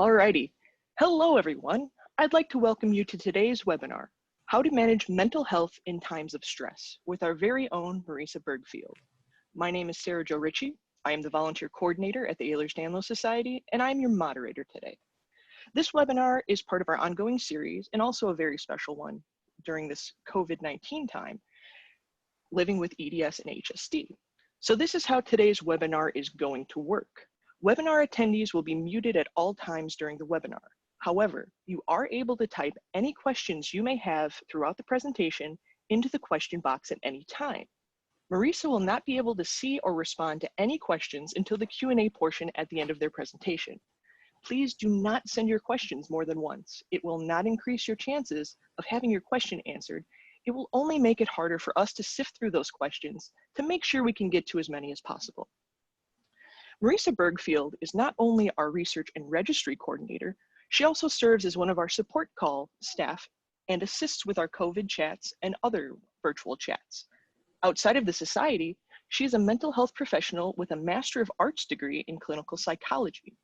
Alrighty. Hello, everyone. I'd like to welcome you to today's webinar, How to Manage Mental Health in Times of Stress, with our very own Marisa Bergfield. My name is Sarah Jo Ritchie. I am the volunteer coordinator at the Ehlers-Danlos Society, and I'm your moderator today. This webinar is part of our ongoing series, and also a very special one during this COVID-19 time, living with EDS and HSD. So this is how today's webinar is going to work. Webinar attendees will be muted at all times during the webinar. However, you are able to type any questions you may have throughout the presentation into the question box at any time. Marisa will not be able to see or respond to any questions until the Q&A portion at the end of their presentation. Please do not send your questions more than once. It will not increase your chances of having your question answered. It will only make it harder for us to sift through those questions to make sure we can get to as many as possible. Marisa Bergfield is not only our research and registry coordinator, she also serves as one of our support call staff and assists with our COVID chats and other virtual chats. Outside of the society, she is a mental health professional with a Master of Arts degree in clinical psychology.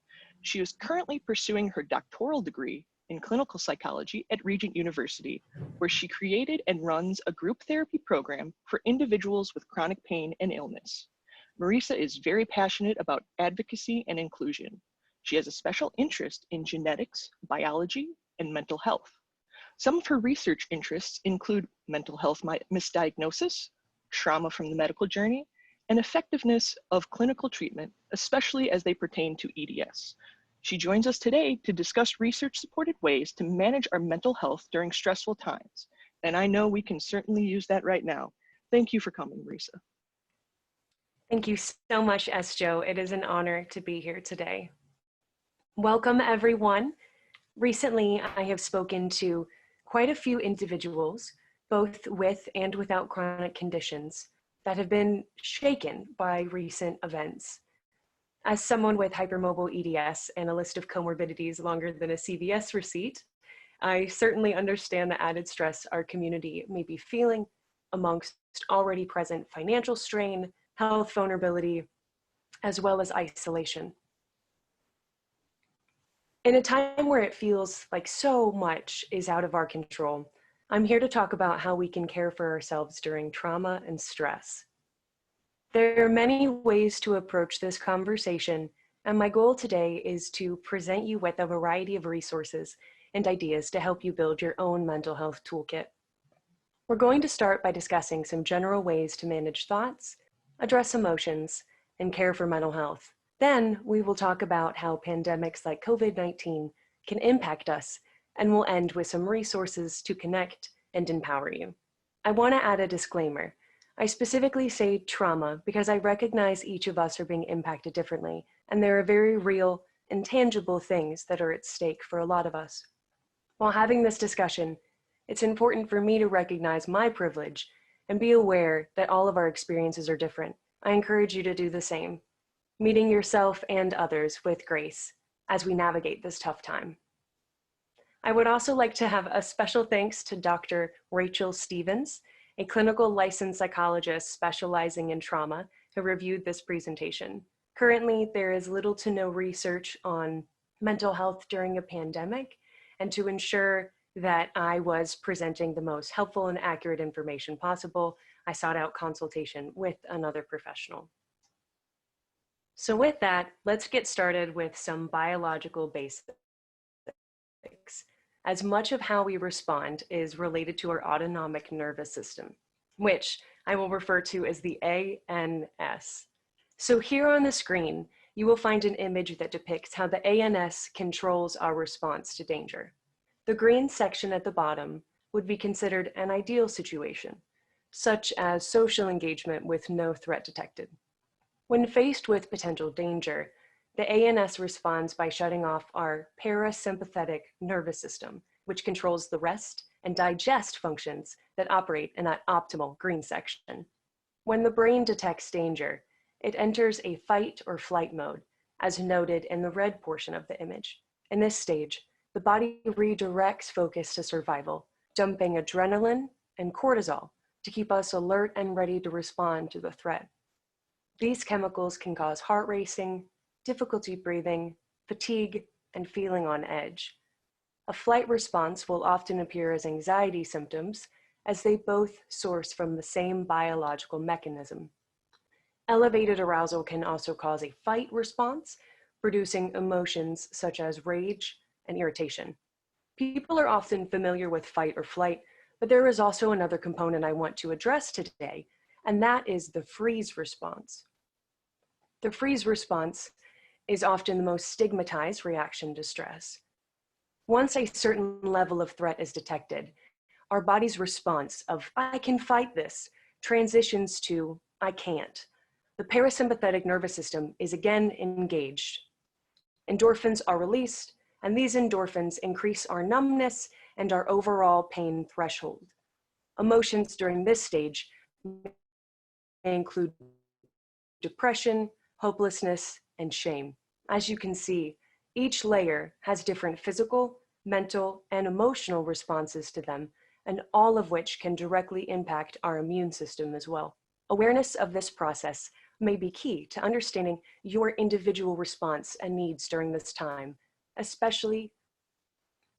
She is currently pursuing her doctoral degree in clinical psychology at Regent University, where she created and runs a group therapy program for individuals with chronic pain and illness. Marisa is very passionate about advocacy and inclusion. She has a special interest in genetics, biology, and mental health. Some of her research interests include mental health misdiagnosis, trauma from the medical journey, and effectiveness of clinical treatment, especially as they pertain to EDS. She joins us today to discuss research-supported ways to manage our mental health during stressful times. And I know we can certainly use that right now. Thank you for coming, Marisa. Thank you so much, Jo. It is an honor to be here today. Welcome, everyone. Recently, I have spoken to quite a few individuals, both with and without chronic conditions, that have been shaken by recent events. As someone with hypermobile EDS and a list of comorbidities longer than a CVS receipt, I certainly understand the added stress our community may be feeling amongst already present financial strain, health vulnerability, as well as isolation. In a time where it feels like so much is out of our control, I'm here to talk about how we can care for ourselves during trauma and stress. There are many ways to approach this conversation, and my goal today is to present you with a variety of resources and ideas to help you build your own mental health toolkit. We're going to start by discussing some general ways to manage thoughts, address emotions, and care for mental health. Then we will talk about how pandemics like COVID-19 can impact us, and we'll end with some resources to connect and empower you. I want to add a disclaimer. I specifically say trauma because I recognize each of us are being impacted differently, and there are very real and tangible things that are at stake for a lot of us. While having this discussion, it's important for me to recognize my privilege and be aware that all of our experiences are different. I encourage you to do the same, meeting yourself and others with grace as we navigate this tough time. I would also like to have a special thanks to Dr. Rachel Stevens, a clinical licensed psychologist specializing in trauma, who reviewed this presentation. Currently, there is little to no research on mental health during a pandemic, and to ensure that I was presenting the most helpful and accurate information possible, I sought out consultation with another professional. So with that, let's get started with some biological basics. As much of how we respond is related to our autonomic nervous system, which I will refer to as the ANS. So here on the screen, you will find an image that depicts how the ANS controls our response to danger. The green section at the bottom would be considered an ideal situation, such as social engagement with no threat detected. When faced with potential danger, the ANS responds by shutting off our parasympathetic nervous system, which controls the rest and digest functions that operate in that optimal green section. When the brain detects danger, it enters a fight or flight mode, as noted in the red portion of the image. In this stage, the body redirects focus to survival, dumping adrenaline and cortisol to keep us alert and ready to respond to the threat. These chemicals can cause heart racing, difficulty breathing, fatigue, and feeling on edge. A flight response will often appear as anxiety symptoms, as they both source from the same biological mechanism. Elevated arousal can also cause a fight response, producing emotions such as rage and irritation. People are often familiar with fight or flight, but there is also another component I want to address today, and that is the freeze response. The freeze response is often the most stigmatized reaction to stress. Once a certain level of threat is detected, our body's response of, I can fight this, transitions to, I can't. The parasympathetic nervous system is again engaged. Endorphins are released, and these endorphins increase our numbness and our overall pain threshold. Emotions during this stage may include depression, hopelessness, and shame. As you can see, each layer has different physical, mental, and emotional responses to them, and all of which can directly impact our immune system as well. Awareness of this process may be key to understanding your individual response and needs during this time, especially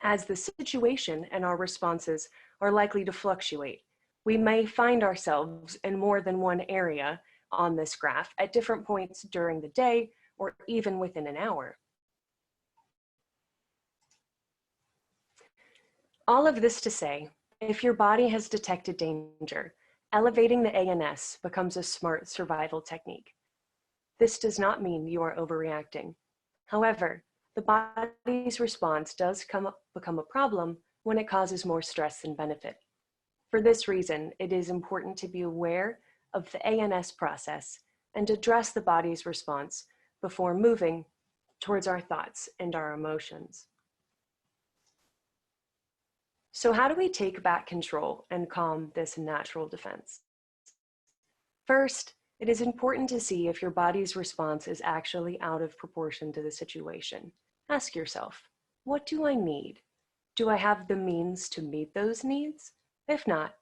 as the situation and our responses are likely to fluctuate. We may find ourselves in more than one area on this graph at different points during the day or even within an hour. All of this to say, if your body has detected danger, elevating the ANS becomes a smart survival technique. This does not mean you are overreacting. However, the body's response does become a problem when it causes more stress than benefit. For this reason, it is important to be aware of the ANS process and address the body's response before moving towards our thoughts and our emotions. So how do we take back control and calm this natural defense? First, it is important to see if your body's response is actually out of proportion to the situation. Ask yourself, what do I need? Do I have the means to meet those needs? If not,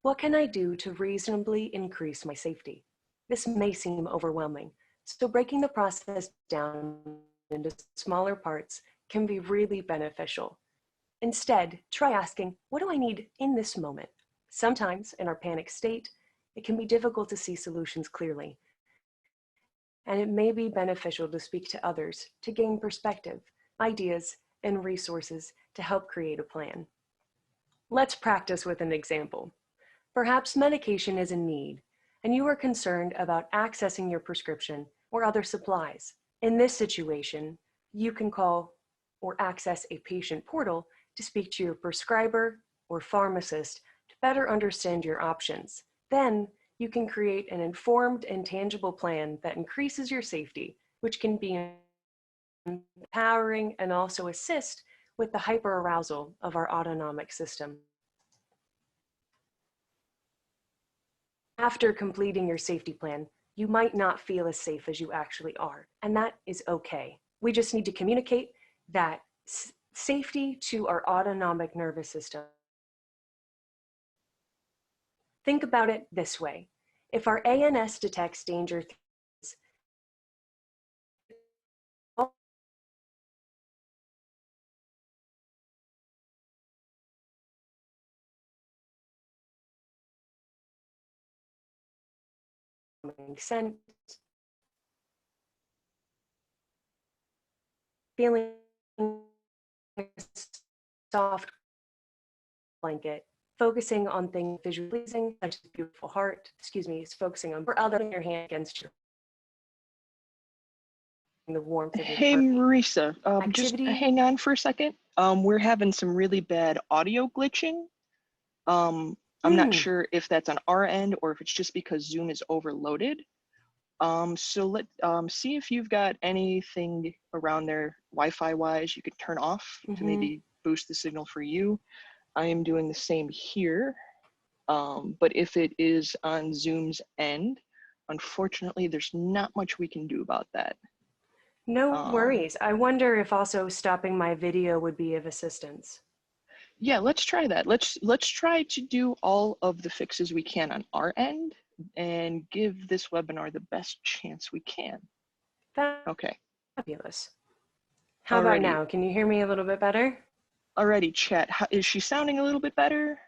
what can I do to reasonably increase my safety? This may seem overwhelming, so breaking the process down into smaller parts can be really beneficial. Instead, try asking, what do I need in this moment? Sometimes, in our panic state, it can be difficult to see solutions clearly, and it may be beneficial to speak to others to gain perspective, ideas, and resources to help create a plan. Let's practice with an example. Perhaps medication is in need, and you are concerned about accessing your prescription or other supplies. In this situation, you can call or access a patient portal to speak to your prescriber or pharmacist to better understand your options. Then you can create an informed and tangible plan that increases your safety, which can be empowering and also assist with the hyperarousal of our autonomic system. After completing your safety plan, you might not feel as safe as you actually are, and that is okay. We just need to communicate that safety to our autonomic nervous system. Think about it this way. If our ANS detects danger threats, scent, feeling a soft blanket, focusing on things visually pleasing, such as a beautiful heart, focusing on or other your hand against your the warmth of your Hey, heart. Marisa, just Activity. hang on for a second. We're having some really bad audio glitching. I'm not sure if that's on our end or if it's just because Zoom is overloaded. So let see if you've got anything around there Wi-Fi wise you could turn off to maybe boost the signal for you. I am doing the same here, but if it is on Zoom's end, unfortunately, there's not much we can do about that. No worries. I wonder if also stopping my video would be of assistance. Yeah, let's try that. Let's try to do all of the fixes we can on our end and give this webinar the best chance we can. Okay. Fabulous. How about Alrighty, now? Can you hear me a little bit better? alrighty, chat. Is she sounding a little bit better?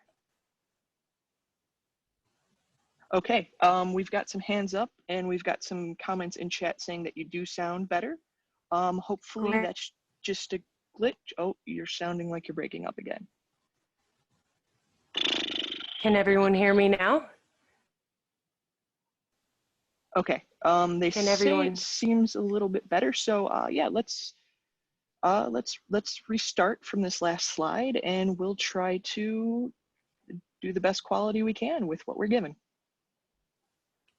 Okay, we've got some hands up and we've got some comments in chat saying that you do sound better. Hopefully Great. that's just a glitch. Oh, you're sounding like you're breaking up again. Can everyone hear me now? Okay, they Can say it everyone? seems a little bit better. So yeah, let's restart from this last slide and we'll try to do the best quality we can with what we're given.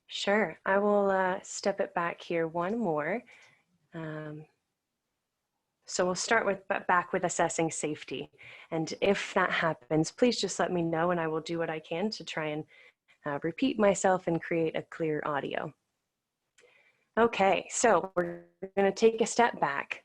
Sure, I will step it back here one more. So we'll start back with assessing safety. And if that happens, please just let me know and I will do what I can to try and repeat myself and create a clear audio. Okay, so we're going to take a step back.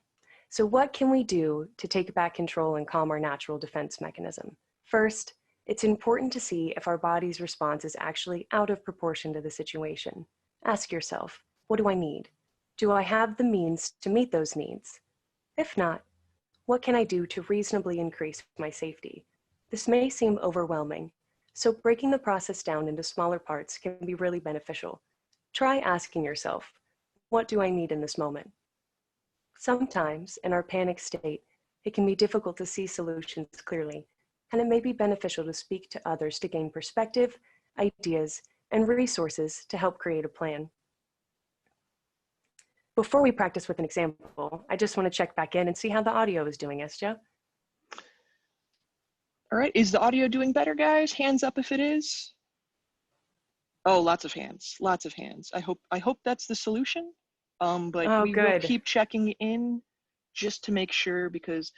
So what can we do to take back control and calm our natural defense mechanism? First, it's important to see if our body's response is actually out of proportion to the situation. Ask yourself, what do I need? Do I have the means to meet those needs? If not, what can I do to reasonably increase my safety? This may seem overwhelming, so breaking the process down into smaller parts can be really beneficial. Try asking yourself, what do I need in this moment? Sometimes, in our panic state, it can be difficult to see solutions clearly, and it may be beneficial to speak to others to gain perspective, ideas, and resources to help create a plan. Before we practice with an example, I just want to check back in and see how the audio is doing, Joe. All right, is the audio doing better, guys? Hands up if it is. Oh, lots of hands, lots of hands. I hope that's the solution. But we will keep checking in just to make sure, because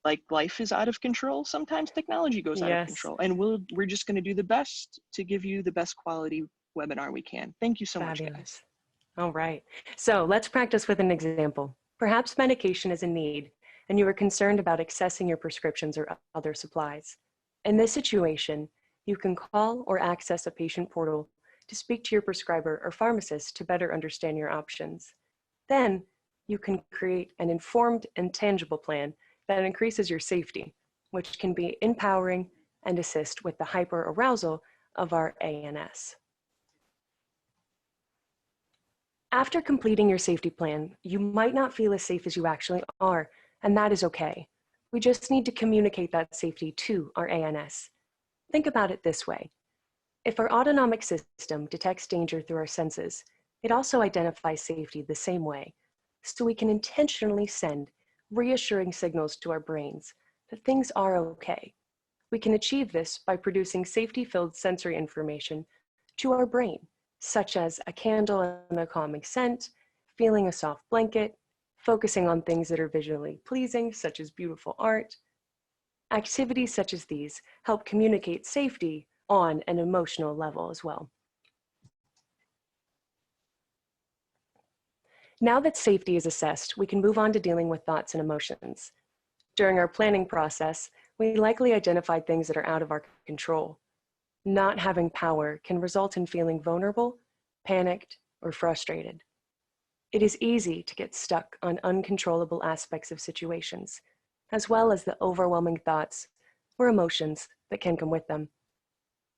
like life is out of control. Sometimes technology goes out of control, and we're just going to do the best to give you the best quality webinar we can. Thank you so much, guys. All right, so let's practice with an example. Perhaps medication is in need and you are concerned about accessing your prescriptions or other supplies. In this situation, you can call or access a patient portal to speak to your prescriber or pharmacist to better understand your options. Then you can create an informed and tangible plan that increases your safety, which can be empowering and assist with the hyperarousal of our ANS. After completing your safety plan, you might not feel as safe as you actually are, and that is okay. We just need to communicate that safety to our ANS. Think about it this way. If our autonomic system detects danger through our senses, it also identifies safety the same way, so we can intentionally send reassuring signals to our brains that things are okay. We can achieve this by producing safety-filled sensory information to our brain, such as a candle and a calming scent, feeling a soft blanket, focusing on things that are visually pleasing, such as beautiful art. Activities such as these help communicate safety on an emotional level as well. Now that safety is assessed, we can move on to dealing with thoughts and emotions. During our planning process, we likely identified things that are out of our control. Not having power can result in feeling vulnerable, panicked, or frustrated. It is easy to get stuck on uncontrollable aspects of situations, as well as the overwhelming thoughts or emotions that can come with them.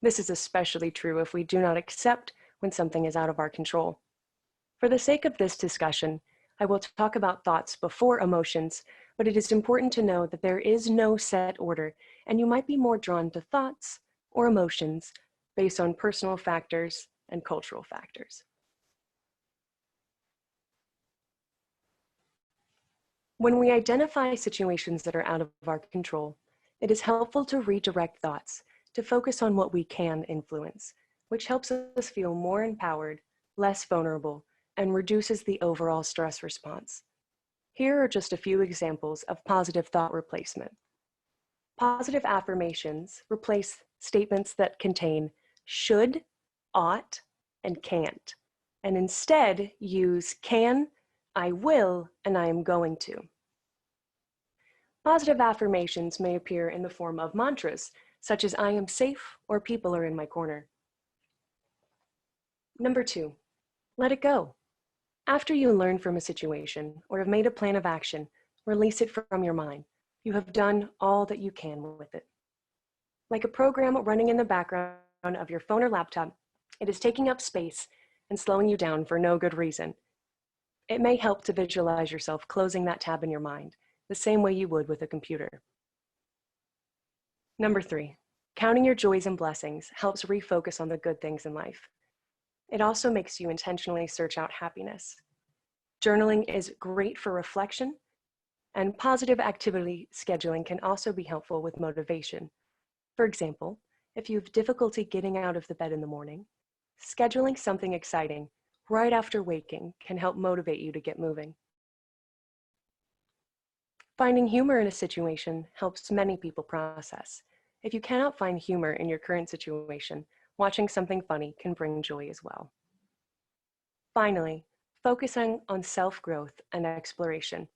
This is especially true if we do not accept when something is out of our control. For the sake of this discussion, I will talk about thoughts before emotions, but it is important to know that there is no set order, and you might be more drawn to thoughts or emotions based on personal factors and cultural factors. When we identify situations that are out of our control, it is helpful to redirect thoughts to focus on what we can influence, which helps us feel more empowered, less vulnerable, and reduces the overall stress response. Here are just a few examples of positive thought replacement. Positive affirmations replace statements that contain should, ought, and can't, and instead use can, I will, and I am going to. Positive affirmations may appear in the form of mantras, such as I am safe or people are in my corner. Number 2, let it go. After you learn from a situation or have made a plan of action, release it from your mind. You have done all that you can with it. Like a program running in the background of your phone or laptop, it is taking up space and slowing you down for no good reason. It may help to visualize yourself closing that tab in your mind, the same way you would with a computer. Number 3, counting your joys and blessings helps refocus on the good things in life. It also makes you intentionally search out happiness. Journaling is great for reflection, and positive activity scheduling can also be helpful with motivation. For example, if you have difficulty getting out of the bed in the morning, scheduling something exciting right after waking can help motivate you to get moving. Finding humor in a situation helps many people process. If you cannot find humor in your current situation, watching something funny can bring joy as well. Finally, focusing on self-growth and exploration.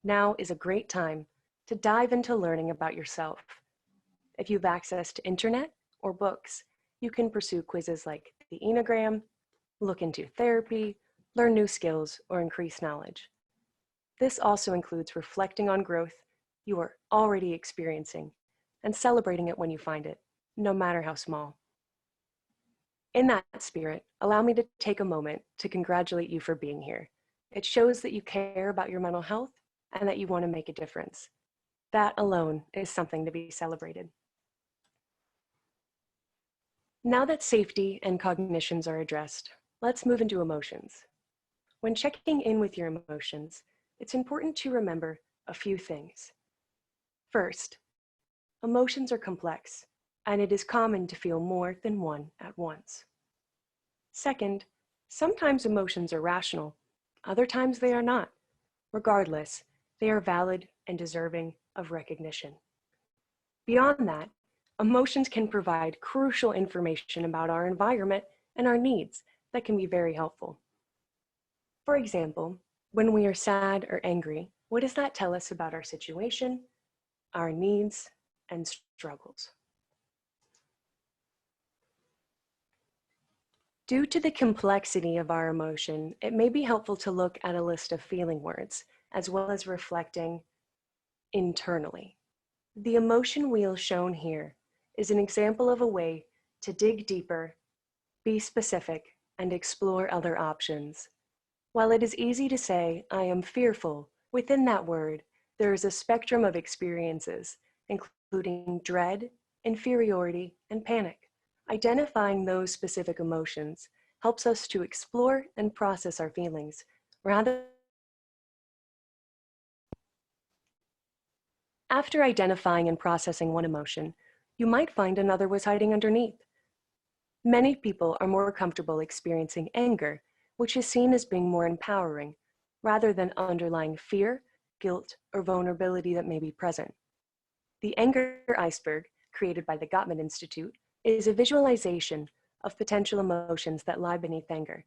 Now is a great time to dive into learning about yourself. If you have access to internet or books, you can pursue quizzes like the Enneagram, look into therapy, learn new skills, or increase knowledge. This also includes reflecting on growth you are already experiencing and celebrating it when you find it, no matter how small. In that spirit, allow me to take a moment to congratulate you for being here. It shows that you care about your mental health and that you want to make a difference. That alone is something to be celebrated. Now that safety and cognitions are addressed, let's move into emotions. When checking in with your emotions, it's important to remember a few things. First, emotions are complex, and it is common to feel more than one at once. Second, sometimes emotions are rational, other times they are not. Regardless, they are valid and deserving of recognition. Beyond that, emotions can provide crucial information about our environment and our needs that can be very helpful. For example, when we are sad or angry, what does that tell us about our situation, our needs, and struggles? Due to the complexity of our emotion, it may be helpful to look at a list of feeling words, as well as reflecting internally. The emotion wheel shown here is an example of a way to dig deeper, be specific, and explore other options. While it is easy to say, I am fearful, within that word, there is a spectrum of experiences, including dread, inferiority, and panic. Identifying those specific emotions helps us to explore and process our feelings, rather. After identifying and processing one emotion, you might find another was hiding underneath. Many people are more comfortable experiencing anger, which is seen as being more empowering, rather than underlying fear, guilt, or vulnerability that may be present. The anger iceberg, created by the Gottman Institute, is a visualization of potential emotions that lie beneath anger.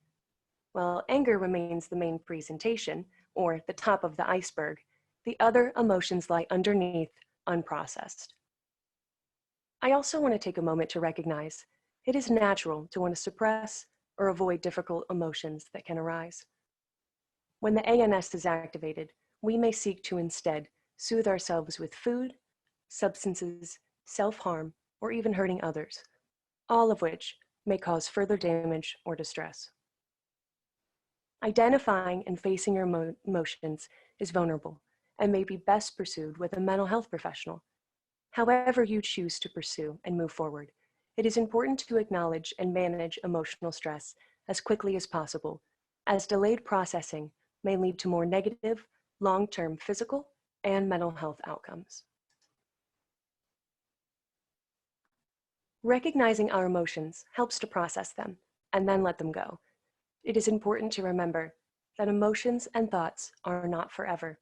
While anger remains the main presentation, or the top of the iceberg, the other emotions lie underneath, unprocessed. I also want to take a moment to recognize it is natural to want to suppress or avoid difficult emotions that can arise. When the ANS is activated, we may seek to instead soothe ourselves with food, substances, self-harm, or even hurting others, all of which may cause further damage or distress. Identifying and facing your emotions is vulnerable and may be best pursued with a mental health professional. However you choose to pursue and move forward, it is important to acknowledge and manage emotional stress as quickly as possible, as delayed processing may lead to more negative, long-term physical and mental health outcomes. Recognizing our emotions helps to process them and then let them go. It is important to remember that emotions and thoughts are not forever.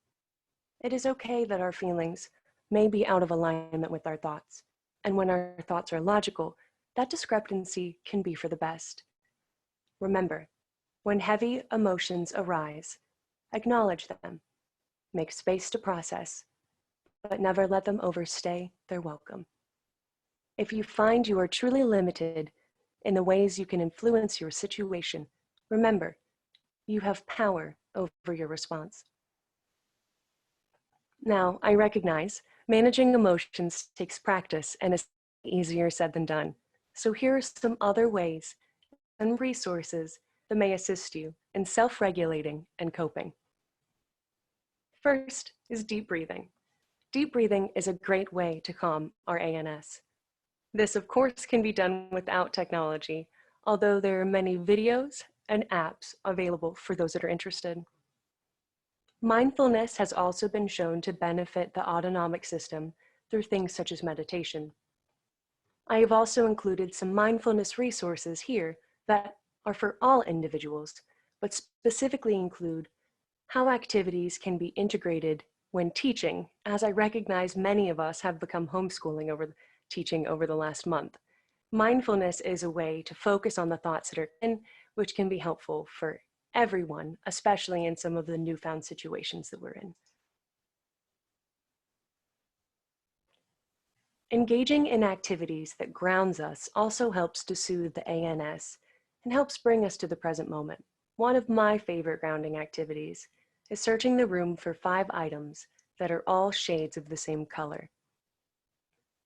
It is okay that our feelings may be out of alignment with our thoughts, and when our thoughts are logical, that discrepancy can be for the best. Remember, when heavy emotions arise, acknowledge them, make space to process, but never let them overstay their welcome. If you find you are truly limited in the ways you can influence your situation, remember, you have power over your response. Now, I recognize managing emotions takes practice and is easier said than done. So here are some other ways and resources that may assist you in self-regulating and coping. First is deep breathing. Deep breathing is a great way to calm our ANS. This, of course, can be done without technology, although there are many videos and apps available for those that are interested. Mindfulness has also been shown to benefit the autonomic system through things such as meditation. I have also included some mindfulness resources here that are for all individuals, but specifically include how activities can be integrated when teaching, as I recognize many of us have become teaching over the last month. Mindfulness is a way to focus on the thoughts that are in, which can be helpful for everyone, especially in some of the newfound situations that we're in. Engaging in activities that grounds us also helps to soothe the ANS and helps bring us to the present moment. One of my favorite grounding activities is searching the room for 5 items that are all shades of the same color.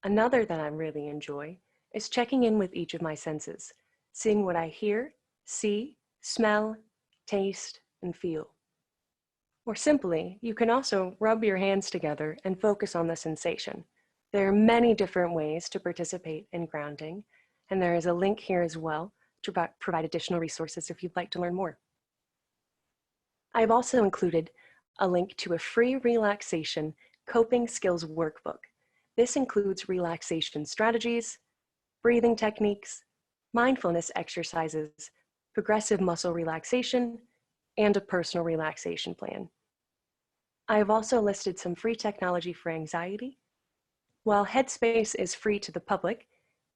Another that I really enjoy is checking in with each of my senses, seeing what I hear, see, smell, taste, and feel. Or simply, you can also rub your hands together and focus on the sensation. There are many different ways to participate in grounding, and there is a link here as well to provide additional resources if you'd like to learn more. I've also included a link to a free relaxation coping skills workbook. This includes relaxation strategies, breathing techniques, mindfulness exercises, progressive muscle relaxation, and a personal relaxation plan. I have also listed some free technology for anxiety. While Headspace is free to the public,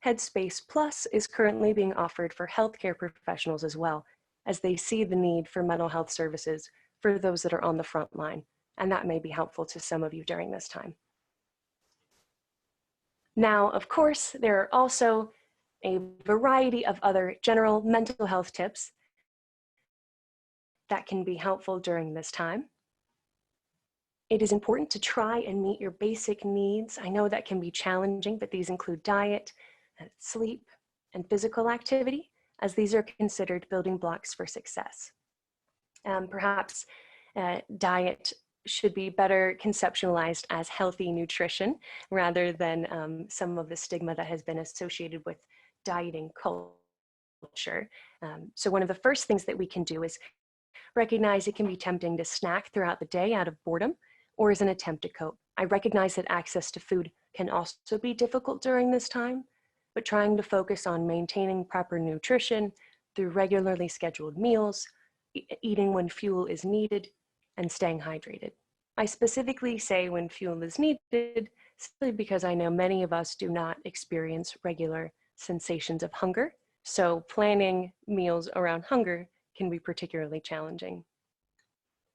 Headspace Plus is currently being offered for healthcare professionals as well, as they see the need for mental health services for those that are on the front line, and that may be helpful to some of you during this time. Now, of course, there are also a variety of other general mental health tips that can be helpful during this time. It is important to try and meet your basic needs. I know that can be challenging, but these include diet, sleep, and physical activity, as these are considered building blocks for success. Perhaps diet should be better conceptualized as healthy nutrition rather than some of the stigma that has been associated with dieting culture. So one of the first things that we can do is recognize it can be tempting to snack throughout the day out of boredom or as an attempt to cope. I recognize that access to food can also be difficult during this time, but trying to focus on maintaining proper nutrition through regularly scheduled meals, eating when fuel is needed, and staying hydrated. I specifically say when fuel is needed, simply because I know many of us do not experience regular sensations of hunger, so planning meals around hunger can be particularly challenging.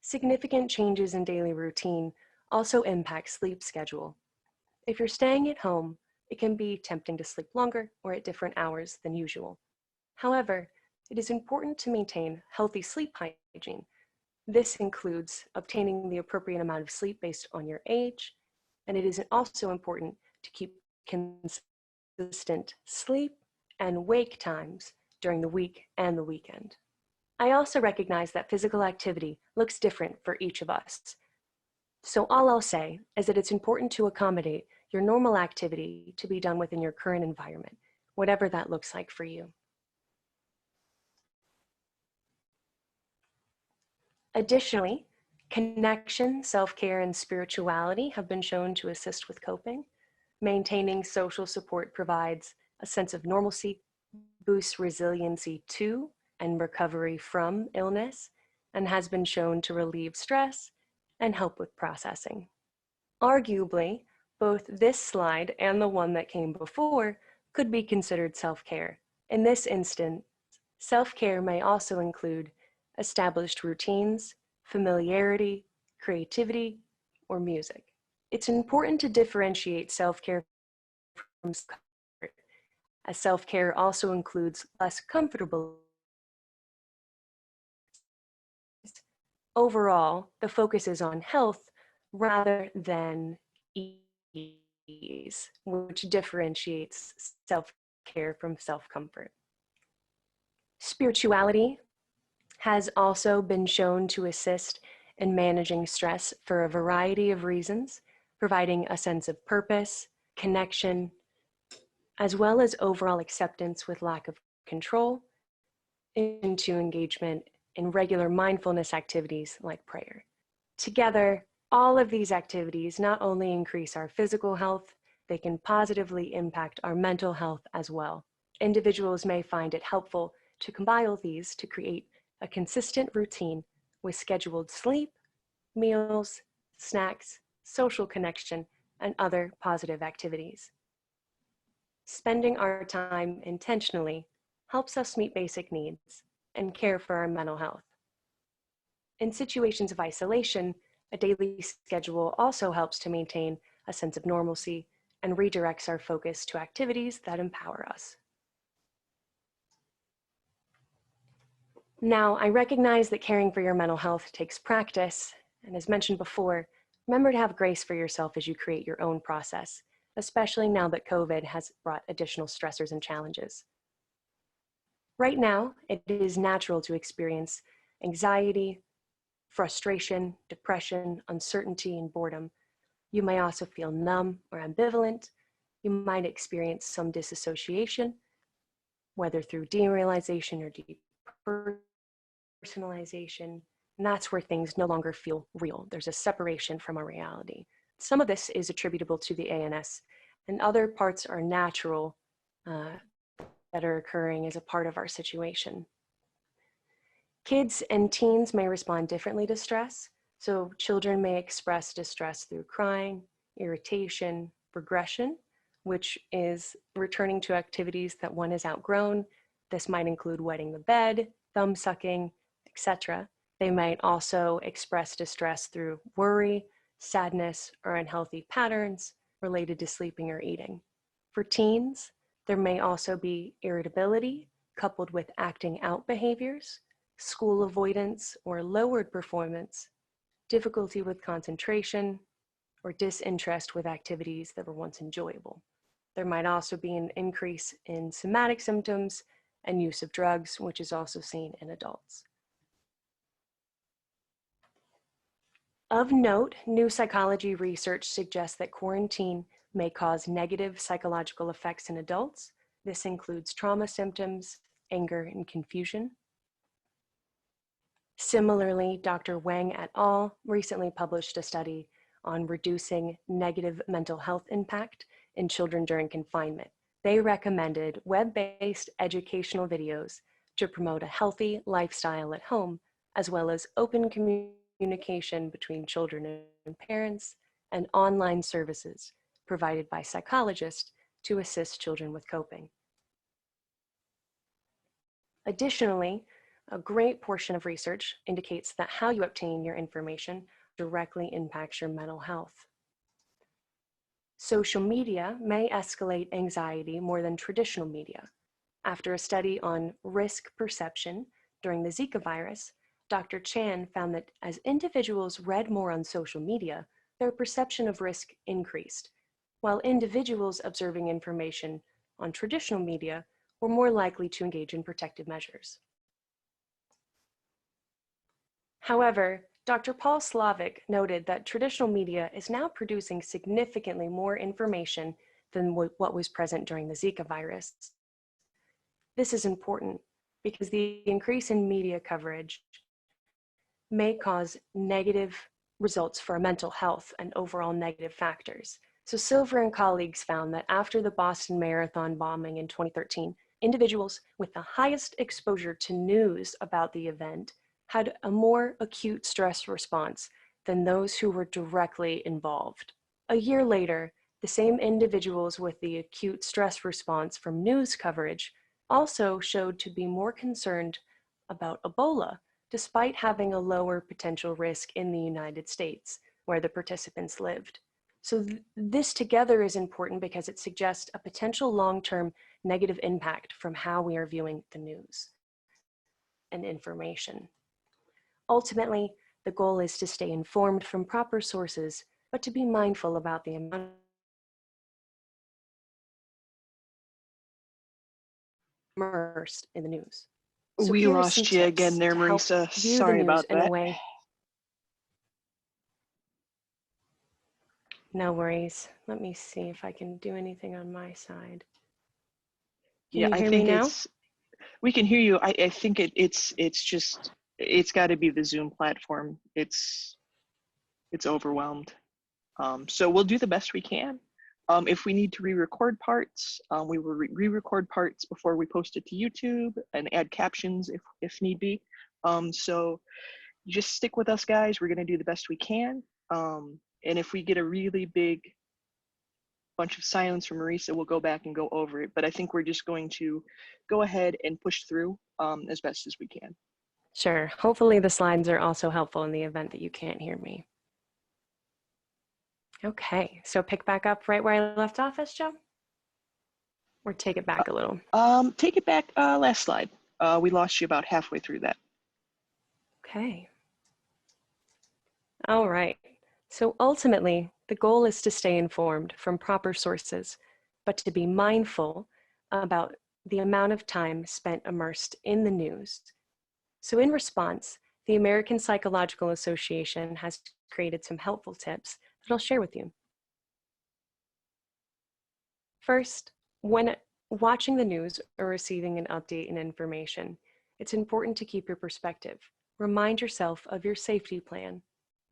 Significant changes in daily routine also impact sleep schedule. If you're staying at home, it can be tempting to sleep longer or at different hours than usual. However, it is important to maintain healthy sleep hygiene. This includes obtaining the appropriate amount of sleep based on your age, and it is also important to keep consistent sleep and wake times during the week and the weekend. I also recognize that physical activity looks different for each of us. So all I'll say is that it's important to accommodate your normal activity to be done within your current environment, whatever that looks like for you. Additionally, connection, self-care, and spirituality have been shown to assist with coping. Maintaining social support provides a sense of normalcy, boosts resiliency to and recovery from illness, and has been shown to relieve stress and help with processing. Arguably, both this slide and the one that came before could be considered self-care. In this instance, self-care may also include established routines, familiarity, creativity, or music. It's important to differentiate self-care from comfort, as self-care also includes less comfortable. Overall, the focus is on health rather than ease, which differentiates self-care from self-comfort. Spirituality has also been shown to assist in managing stress for a variety of reasons, providing a sense of purpose, connection, as well as overall acceptance with lack of control, into engagement in regular mindfulness activities like prayer. Together, all of these activities not only increase our physical health, they can positively impact our mental health as well. Individuals may find it helpful to combine these to create a consistent routine with scheduled sleep, meals, snacks, social connection, and other positive activities. Spending our time intentionally helps us meet basic needs and care for our mental health. In situations of isolation, a daily schedule also helps to maintain a sense of normalcy and redirects our focus to activities that empower us. Now, I recognize that caring for your mental health takes practice, and as mentioned before, remember to have grace for yourself as you create your own process, especially now that COVID has brought additional stressors and challenges. Right now, it is natural to experience anxiety, frustration, depression, uncertainty, and boredom. You may also feel numb or ambivalent. You might experience some disassociation, whether through derealization or depersonalization, and that's where things no longer feel real. There's a separation from our reality. Some of this is attributable to the ANS, and other parts are natural that are occurring as a part of our situation. Kids and teens may respond differently to stress. So children may express distress through crying, irritation, regression, which is returning to activities that one has outgrown. This might include wetting the bed, thumb sucking, etc. They might also express distress through worry, sadness, or unhealthy patterns related to sleeping or eating. For teens, there may also be irritability coupled with acting out behaviors, school avoidance or lowered performance, difficulty with concentration, or disinterest with activities that were once enjoyable. There might also be an increase in somatic symptoms and use of drugs, which is also seen in adults. Of note, new psychology research suggests that quarantine may cause negative psychological effects in adults. This includes trauma symptoms, anger, and confusion. Similarly, Dr. Wang et al. Recently published a study on reducing negative mental health impact in children during confinement. They recommended web-based educational videos to promote a healthy lifestyle at home, as well as open communication between children and parents, and online services provided by psychologists to assist children with coping. Additionally, a great portion of research indicates that how you obtain your information directly impacts your mental health. Social media may escalate anxiety more than traditional media. After a study on risk perception during the Zika virus, Dr. Chan found that as individuals read more on social media, their perception of risk increased, while individuals observing information on traditional media were more likely to engage in protective measures. However, Dr. Paul Slavic noted that traditional media is now producing significantly more information than what was present during the Zika virus. This is important because the increase in media coverage may cause negative results for mental health and overall negative factors. So Silver and colleagues found that after the Boston Marathon bombing in 2013, individuals with the highest exposure to news about the event had a more acute stress response than those who were directly involved. A year later, the same individuals with the acute stress response from news coverage also showed to be more concerned about Ebola, despite having a lower potential risk in the United States, where the participants lived. So this together is important because it suggests a potential long-term negative impact from how we are viewing the news and information. Ultimately, the goal is to stay informed from proper sources, but to be mindful about the amount immersed in the news. So We here are some lost you again tips there, to help Marisa. view the Sorry news about in a that. way. No worries. Let me see if I can do anything on my side. Can Yeah, you I hear me think now? we can hear you. I think it's got to be the Zoom platform. It's overwhelmed. So we'll do the best we can. If we need to re-record parts, we will re-record parts before we post it to YouTube and add captions if need be. So just stick with us, guys. We're going to do the best we can. And if we get a really big bunch of silence from Marisa, we'll go back and go over it. But I think we're just going to go ahead and push through as best as we can. Sure. Hopefully the slides are also helpful in the event that you can't hear me. Okay, so pick back up right where I left off, Joe? Or take it back a little? Take it back, last slide. We lost you about halfway through that. Okay. All right. So ultimately, the goal is to stay informed from proper sources, but to be mindful about the amount of time spent immersed in the news. So in response, the American Psychological Association has created some helpful tips that I'll share with you. First, when watching the news or receiving an update and information, it's important to keep your perspective. Remind yourself of your safety plan.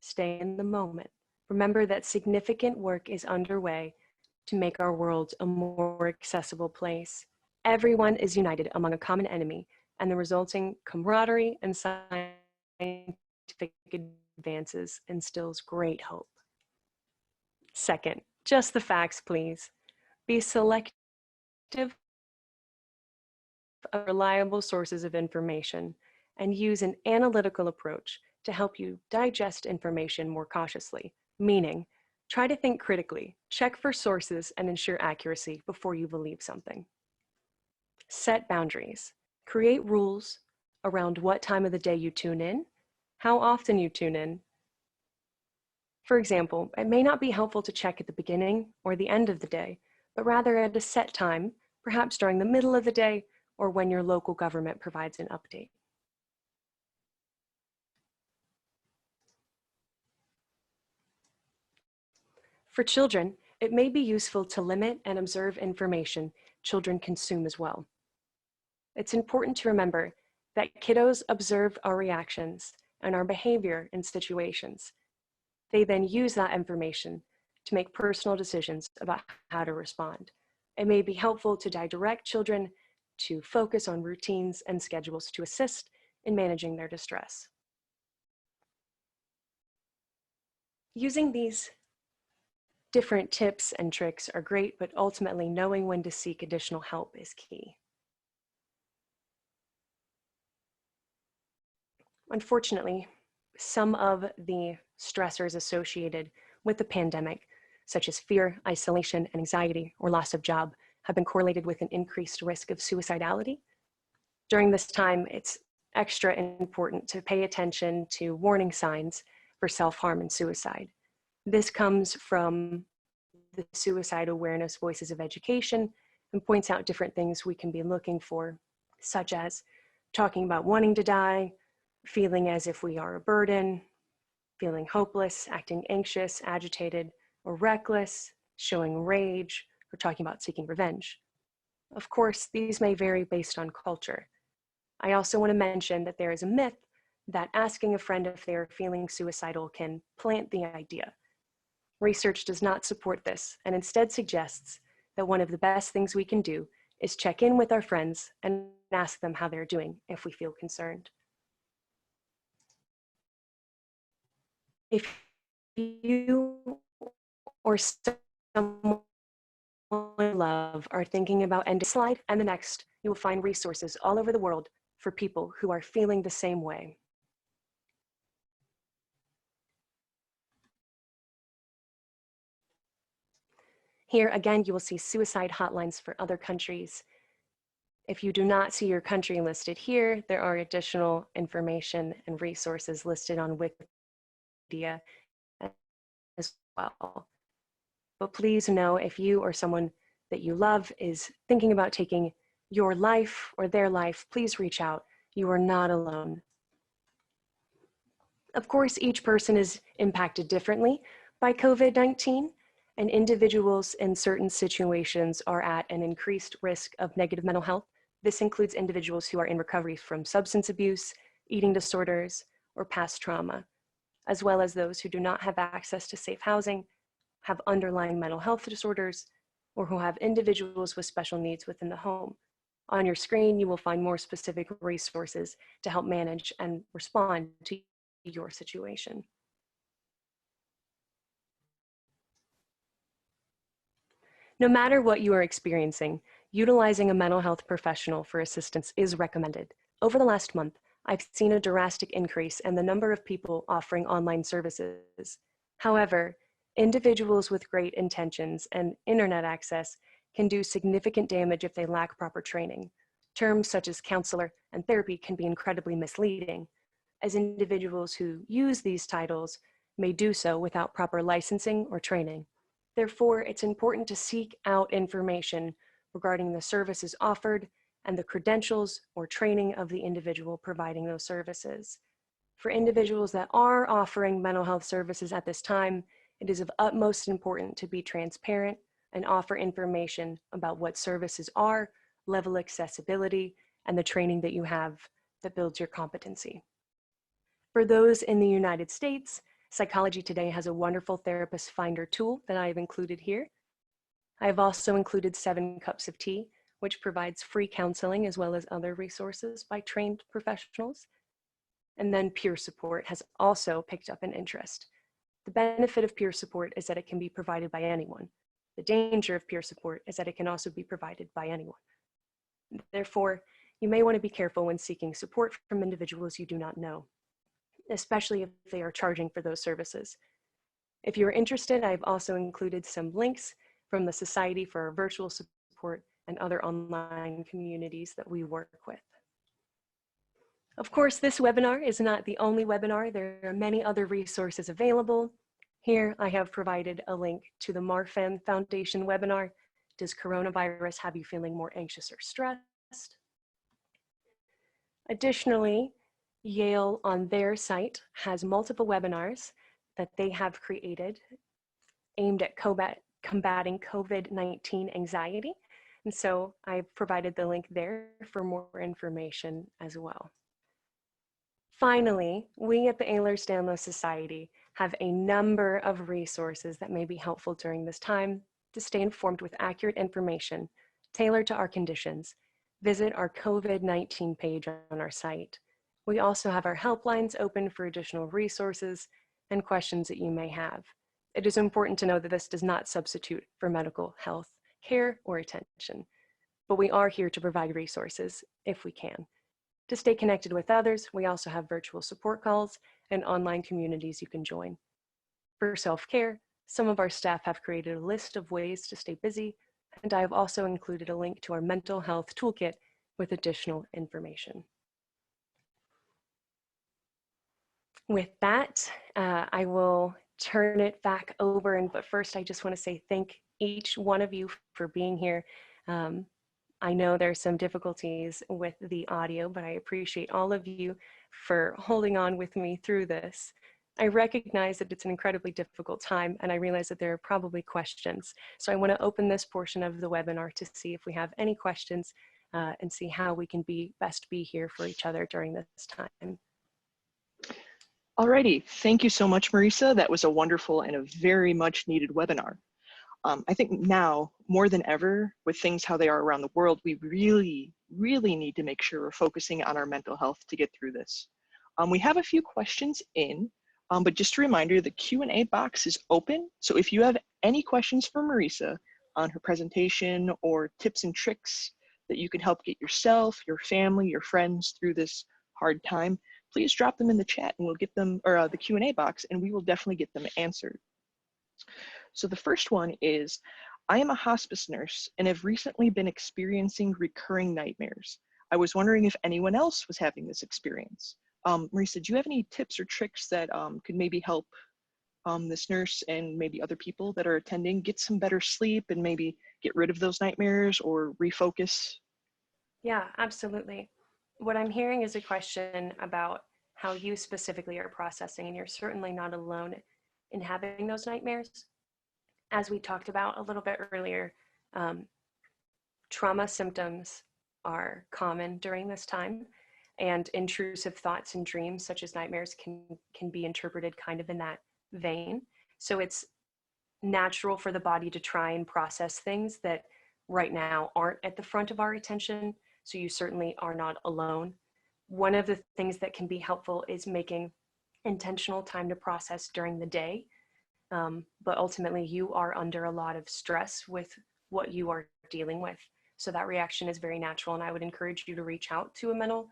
Stay in the moment. Remember that significant work is underway to make our world a more accessible place. Everyone is united among a common enemy, and the resulting camaraderie and scientific advances instills great hope. Second, just the facts, please. Be selective of reliable sources of information and use an analytical approach to help you digest information more cautiously, meaning try to think critically, check for sources, and ensure accuracy before you believe something. Set boundaries. Create rules around what time of the day you tune in, how often you tune in. For example, it may not be helpful to check at the beginning or the end of the day, but rather at a set time, perhaps during the middle of the day or when your local government provides an update. For children, it may be useful to limit and observe information children consume as well. It's important to remember that kiddos observe our reactions and our behavior in situations. They then use that information to make personal decisions about how to respond. It may be helpful to direct children to focus on routines and schedules to assist in managing their distress. Using these different tips and tricks are great, but ultimately knowing when to seek additional help is key. Unfortunately, some of the stressors associated with the pandemic, such as fear, isolation, and anxiety, or loss of job, have been correlated with an increased risk of suicidality. During this time, it's extra important to pay attention to warning signs for self-harm and suicide. This comes from the Suicide Awareness Voices of Education and points out different things we can be looking for, such as talking about wanting to die, feeling as if we are a burden, feeling hopeless, acting anxious, agitated, or reckless, showing rage, or talking about seeking revenge. Of course, these may vary based on culture. I also want to mention that there is a myth that asking a friend if they are feeling suicidal can plant the idea. Research does not support this and instead suggests that one of the best things we can do is check in with our friends and ask them how they're doing if we feel concerned. If you or someone you love are thinking about ending this slide and the next, you will find resources all over the world for people who are feeling the same way. Here again, you will see suicide hotlines for other countries. If you do not see your country listed here, there are additional information and resources listed on media as well. But please know, if you or someone that you love is thinking about taking your life or their life, please reach out. You are not alone. Of course, each person is impacted differently by COVID-19, and individuals in certain situations are at an increased risk of negative mental health. This includes individuals who are in recovery from substance abuse, eating disorders, or past trauma, as well as those who do not have access to safe housing, have underlying mental health disorders, or who have individuals with special needs within the home. On your screen, you will find more specific resources to help manage and respond to your situation. No matter what you are experiencing, utilizing a mental health professional for assistance is recommended. Over the last month, I've seen a drastic increase in the number of people offering online services. However, individuals with great intentions and internet access can do significant damage if they lack proper training. Terms such as counselor and therapy can be incredibly misleading, as individuals who use these titles may do so without proper licensing or training. Therefore, it's important to seek out information regarding the services offered and the credentials or training of the individual providing those services. For individuals that are offering mental health services at this time, it is of utmost importance to be transparent and offer information about what services are, level accessibility, and the training that you have that builds your competency. For those in the United States, Psychology Today has a wonderful therapist finder tool that I have included here. I have also included 7 Cups of Tea, which provides free counseling as well as other resources by trained professionals. And then peer support has also picked up an interest. The benefit of peer support is that it can be provided by anyone. The danger of peer support is that it can also be provided by anyone. Therefore, you may want to be careful when seeking support from individuals you do not know, especially if they are charging for those services. If you're interested, I've also included some links from the Society for Virtual Support and other online communities that we work with. Of course, this webinar is not the only webinar. There are many other resources available. Here, I have provided a link to the Marfan Foundation webinar, Does Coronavirus Have You Feeling More Anxious or Stressed? Additionally, Yale on their site has multiple webinars that they have created aimed at combating COVID-19 anxiety. And so I've provided the link there for more information as well. Finally, we at the Ehlers-Danlos Society have a number of resources that may be helpful during this time to stay informed with accurate information tailored to our conditions. Visit our COVID-19 page on our site. We also have our helplines open for additional resources and questions that you may have. It is important to know that this does not substitute for medical health care or attention, but we are here to provide resources if we can. To stay connected with others, we also have virtual support calls and online communities you can join. For self-care, some of our staff have created a list of ways to stay busy, and I have also included a link to our mental health toolkit with additional information. With that, I will turn it back over, but first I just want to say thank each one of you for being here. I know there's some difficulties with the audio, but I appreciate all of you for holding on with me through this. I recognize that it's an incredibly difficult time, and I realize that there are probably questions. So I want to open this portion of the webinar to see if we have any questions and see how we can best be here for each other during this time. Alrighty, thank you so much, Marisa. That was a wonderful and a very much needed webinar. I think now, more than ever, with things how they are around the world, we really need to make sure we're focusing on our mental health to get through this. We have a few questions in, but just a reminder, the Q&A box is open. So if you have any questions for Marisa on her presentation or tips and tricks that you can help get yourself, your family, your friends through this hard time, please drop them in the chat and we'll get them, or the Q&A box, and we will definitely get them answered. So the first one is, I am a hospice nurse and have recently been experiencing recurring nightmares. I was wondering if anyone else was having this experience. Marisa, do you have any tips or tricks that could maybe help this nurse and maybe other people that are attending get some better sleep and maybe get rid of those nightmares or refocus? Yeah, absolutely. What I'm hearing is a question about how you specifically are processing, and you're certainly not alone in having those nightmares. As we talked about a little bit earlier, um, trauma symptoms are common during this time, and intrusive thoughts and dreams, such as nightmares, can be interpreted kind of in that vein. So it's natural for the body to try and process things that right now aren't at the front of our attention. So you certainly are not alone. One of the things that can be helpful is making intentional time to process during the day. But ultimately, you are under a lot of stress with what you are dealing with. So that reaction is very natural. And I would encourage you to reach out to a mental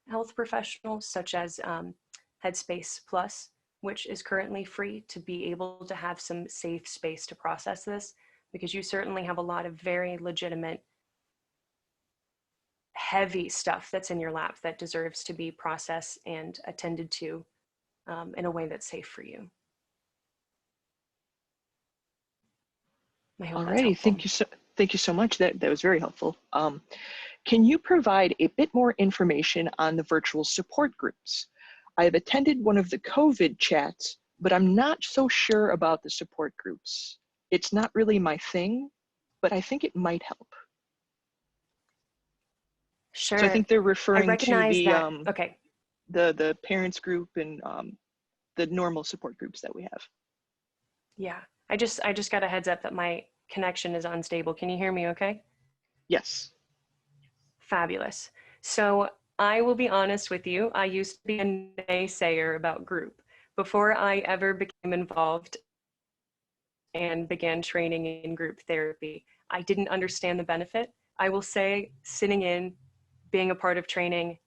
health professional, such as Headspace Plus, which is currently free, to be able to have some safe space to process this, because you certainly have a lot of very legitimate, heavy stuff that's in your lap that deserves to be processed and attended to in a way that's safe for you. I hope that's Alrighty, helpful. thank you so much. That was very helpful. Can you provide a bit more information on the virtual support groups? I have attended one of the COVID chats, but I'm not so sure about the support groups. It's not really my thing, but I think it might help. So I Sure. think they're I referring to recognize that. Okay. the parents group and the normal support groups that we have. Yeah. I just got a heads up that my connection is unstable. Can you hear me okay? Yes. Fabulous. So I will be honest with you. I used to be a naysayer about group before I ever became involved and began training in group therapy. I didn't understand the benefit. I will say, sitting in, being a part of training,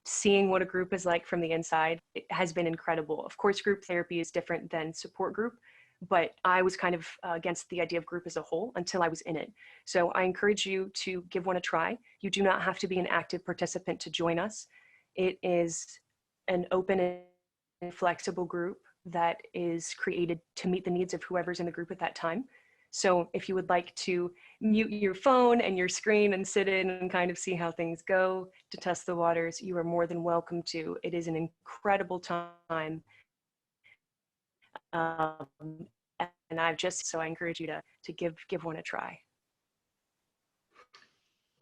seeing what a group is like from the inside, it has been incredible. Of course, group therapy is different than support group, but I was kind of against the idea of group as a whole until I was in it. So I encourage you to give one a try. You do not have to be an active participant to join us. It is an open and flexible group that is created to meet the needs of whoever's in the group at that time. So if you would like to mute your phone and your screen and sit in and kind of see how things go to test the waters, you are more than welcome to. It is an incredible time. And so I encourage you to give one a try.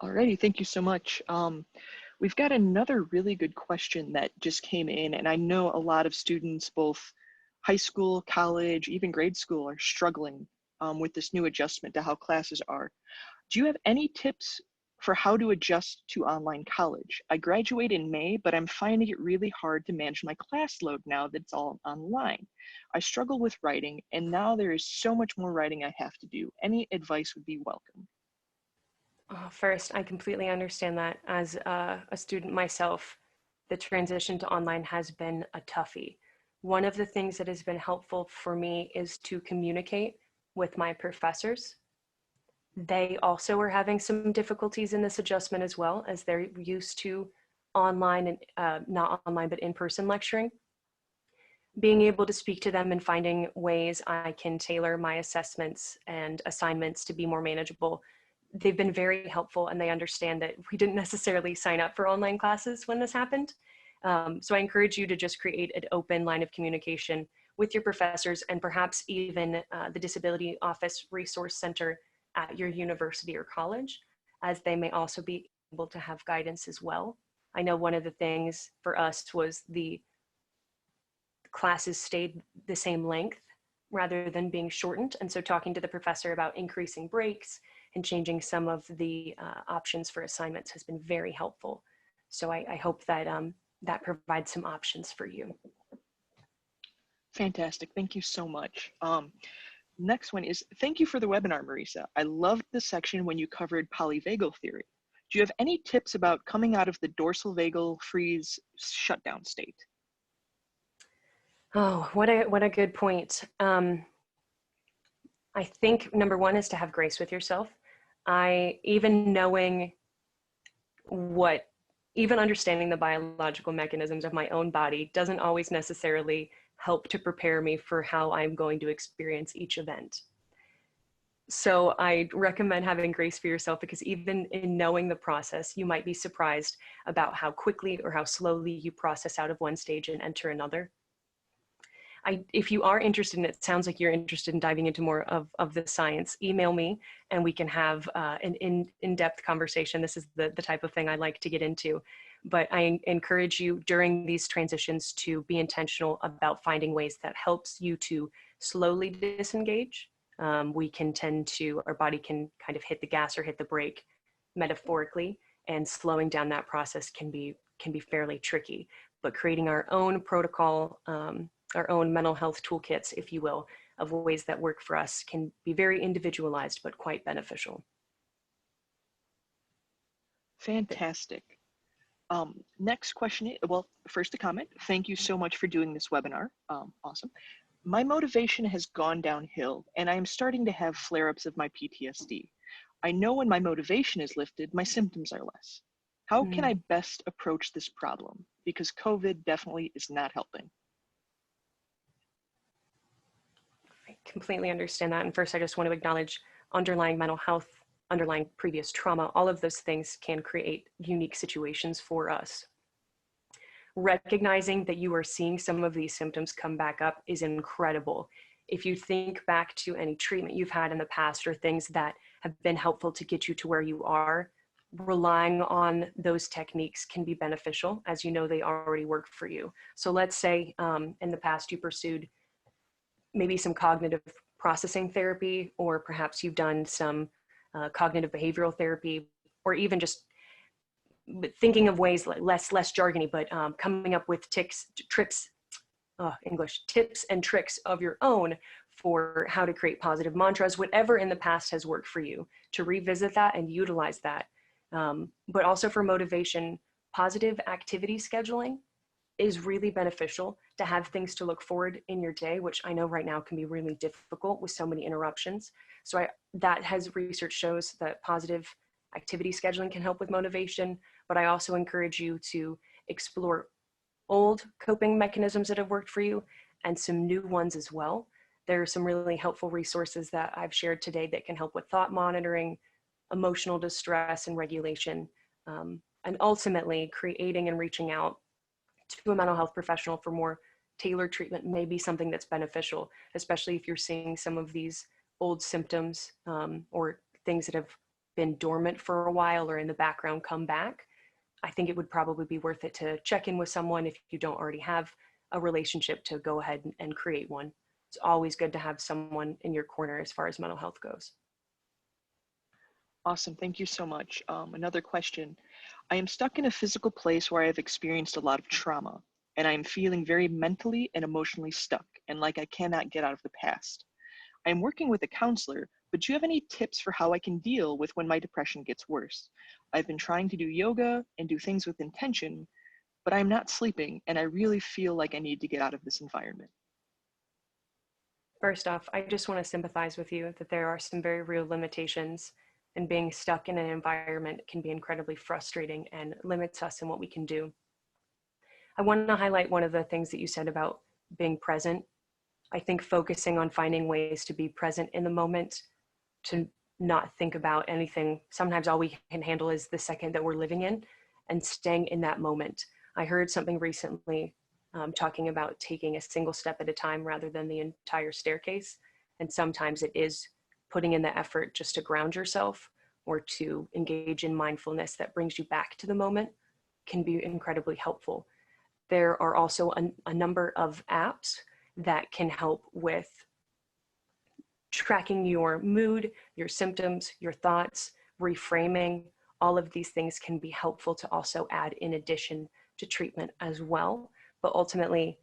Alrighty, thank you so much. We've got another really good question that just came in, and I know a lot of students, both high school, college, even grade school, are struggling with this new adjustment to how classes are. Do you have any tips for how to adjust to online college? I graduate in May, but I'm finding it really hard to manage my class load now that it's all online. I struggle with writing, and now there is so much more writing I have to do. Any advice would be welcome. First, I completely understand that. As a student myself, the transition to online has been a toughie. One of the things that has been helpful for me is to communicate with my professors. They also are having some difficulties in this adjustment as well, as they're used to online and not online, but in-person lecturing. Being able to speak to them and finding ways I can tailor my assessments and assignments to be more manageable. They've been very helpful, and they understand that we didn't necessarily sign up for online classes when this happened. So I encourage you to just create an open line of communication with your professors, and perhaps even the Disability Office Resource Center at your university or college, as they may also be able to have guidance as well. I know one of the things for us was the classes stayed the same length rather than being shortened. And so talking to the professor about increasing breaks and changing some of the options for assignments has been very helpful. So I hope that that provides some options for you. Fantastic, thank you so much. Next one is, thank you for the webinar, Marisa. I loved the section when you covered polyvagal theory. Do you have any tips about coming out of the dorsal vagal freeze shutdown state? Oh, what a good point. I think number one is to have grace with yourself. Even knowing what Even understanding the biological mechanisms of my own body doesn't always necessarily help to prepare me for how I'm going to experience each event. So I recommend having grace for yourself, because even in knowing the process, you might be surprised about how quickly or how slowly you process out of one stage and enter another. If you are interested in it, sounds like you're interested in diving into more of the science, email me and we can have an in-depth conversation. This is the type of thing I like to get into. But I encourage you during these transitions to be intentional about finding ways that helps you to slowly disengage. Our body can kind of hit the gas or hit the brake metaphorically, and slowing down that process can be fairly tricky. But creating our own protocol, our own mental health toolkits, if you will, of ways that work for us can be very individualized, but quite beneficial. Fantastic. Next question, well, first a comment. Thank you so much for doing this webinar. Awesome. My motivation has gone downhill and I am starting to have flare-ups of my PTSD. I know when my motivation is lifted, my symptoms are less. How can I best approach this problem? Because COVID definitely is not helping. I completely understand that. And first, I just want to acknowledge underlying mental health, underlying previous trauma, all of those things can create unique situations for us. Recognizing that you are seeing some of these symptoms come back up is incredible. If you think back to any treatment you've had in the past or things that have been helpful to get you to where you are, relying on those techniques can be beneficial, as you know they already work for you. So let's say in the past you pursued maybe some cognitive processing therapy, or perhaps you've done some cognitive behavioral therapy, or even just thinking of ways like less jargony, but coming up with tips and tricks of your own for how to create positive mantras, whatever in the past has worked for you, to revisit that and utilize that. But also for motivation, positive activity scheduling is really beneficial to have things to look forward in your day, which I know right now can be really difficult with so many interruptions. So research shows that positive activity scheduling can help with motivation, but I also encourage you to explore old coping mechanisms that have worked for you and some new ones as well. There are some really helpful resources that I've shared today that can help with thought monitoring, emotional distress and regulation, and ultimately creating and reaching out to a mental health professional for more tailored treatment may be something that's beneficial, especially if you're seeing some of these old symptoms or things that have been dormant for a while or in the background come back. I think it would probably be worth it to check in with someone if you don't already have a relationship, to go ahead and create one. It's always good to have someone in your corner as far as mental health goes. Awesome, thank you so much. Another question. I am stuck in a physical place where I have experienced a lot of trauma, and I am feeling very mentally and emotionally stuck and like I cannot get out of the past. I am working with a counselor, but do you have any tips for how I can deal with when my depression gets worse? I've been trying to do yoga and do things with intention, but I'm not sleeping and I really feel like I need to get out of this environment. First off, I just want to sympathize with you that there are some very real limitations, and being stuck in an environment can be incredibly frustrating and limits us in what we can do. I want to highlight one of the things that you said about being present. I think focusing on finding ways to be present in the moment, to not think about anything. Sometimes all we can handle is the second that we're living in, and staying in that moment. I heard something recently talking about taking a single step at a time rather than the entire staircase. And sometimes it is putting in the effort just to ground yourself or to engage in mindfulness that brings you back to the moment can be incredibly helpful. There are also a number of apps that can help with tracking your mood, your symptoms, your thoughts, reframing. All of these things can be helpful to also add in addition to treatment as well. But ultimately,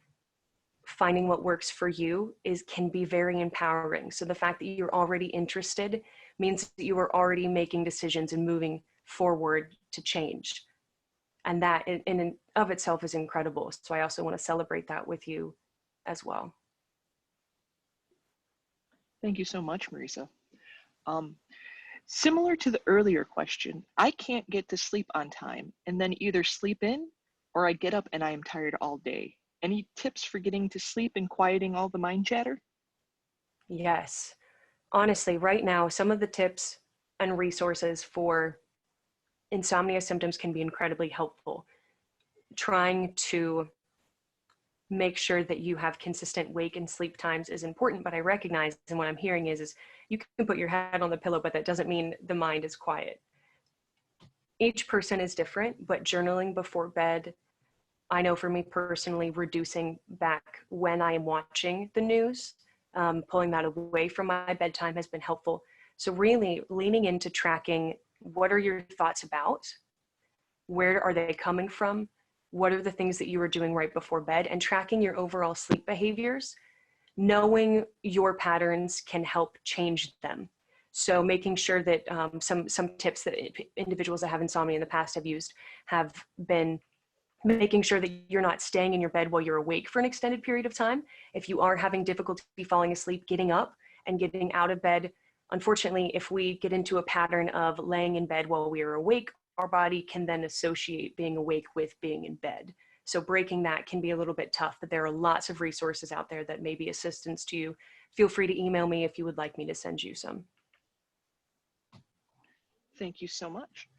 finding what works for you can be very empowering. So the fact that you're already interested means that you are already making decisions and moving forward to change. And that in and of itself is incredible. So I also want to celebrate that with you as well. Thank you so much, Marisa. Similar to the earlier question, I can't get to sleep on time and then either sleep in or I get up and I am tired all day. Any tips for getting to sleep and quieting all the mind chatter? Yes. Honestly, right now, some of the tips and resources for insomnia symptoms can be incredibly helpful. Trying to make sure that you have consistent wake and sleep times is important, but I recognize, and what I'm hearing is you can put your head on the pillow, but that doesn't mean the mind is quiet. Each person is different, but journaling before bed, I know for me personally, reducing back when I am watching the news, pulling that away from my bedtime has been helpful. So really leaning into tracking, what are your thoughts about? Where are they coming from? What are the things that you were doing right before bed? And tracking your overall sleep behaviors, knowing your patterns can help change them. So making sure that some tips that individuals that have insomnia in the past have used have been making sure that you're not staying in your bed while you're awake for an extended period of time. If you are having difficulty falling asleep, getting up and getting out of bed. Unfortunately, if we get into a pattern of laying in bed while we are awake, our body can then associate being awake with being in bed. So breaking that can be a little bit tough, but there are lots of resources out there that may be assistance to you. Feel free to email me if you would like me to send you some. Thank you so much.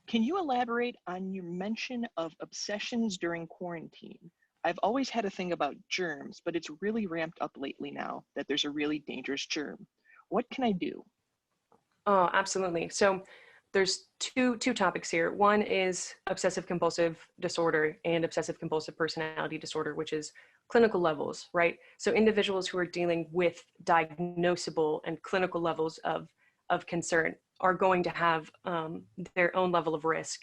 Can you elaborate on your mention of obsessions during quarantine? I've always had a thing about germs, but it's really ramped up lately now that there's a really dangerous germ. What can I do? Oh, absolutely. So there's two topics here. One is obsessive compulsive disorder and obsessive compulsive personality disorder, which is clinical levels, right? So individuals who are dealing with diagnosable and clinical levels of concern are going to have their own level of risk,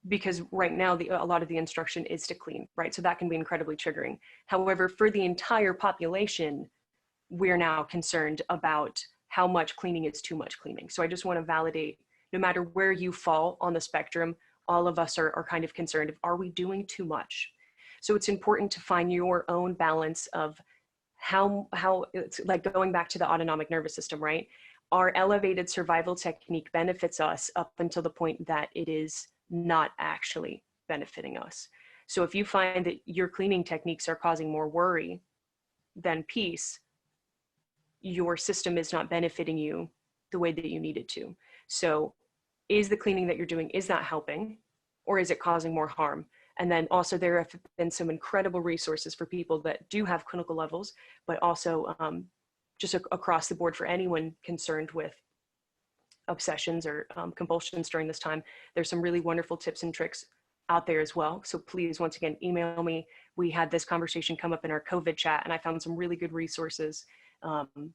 because right now a lot of the instruction is to clean, right? So that can be incredibly triggering. However, for the entire population, we're now concerned about how much cleaning is too much cleaning. So I just want to validate, no matter where you fall on the spectrum, all of us are kind of concerned of, are we doing too much? So it's important to find your own balance of how it's like going back to the autonomic nervous system, right? Our elevated survival technique benefits us up until the point that it is not actually benefiting us. So if you find that your cleaning techniques are causing more worry than peace, your system is not benefiting you the way that you need it to. So is the cleaning that you're doing, is that helping, or is it causing more harm? And then also there have been some incredible resources for people that do have clinical levels, but also just across the board for anyone concerned with obsessions or compulsions during this time. There's some really wonderful tips and tricks out there as well. So please, once again, email me. We had this conversation come up in our COVID chat, and I found some really good resources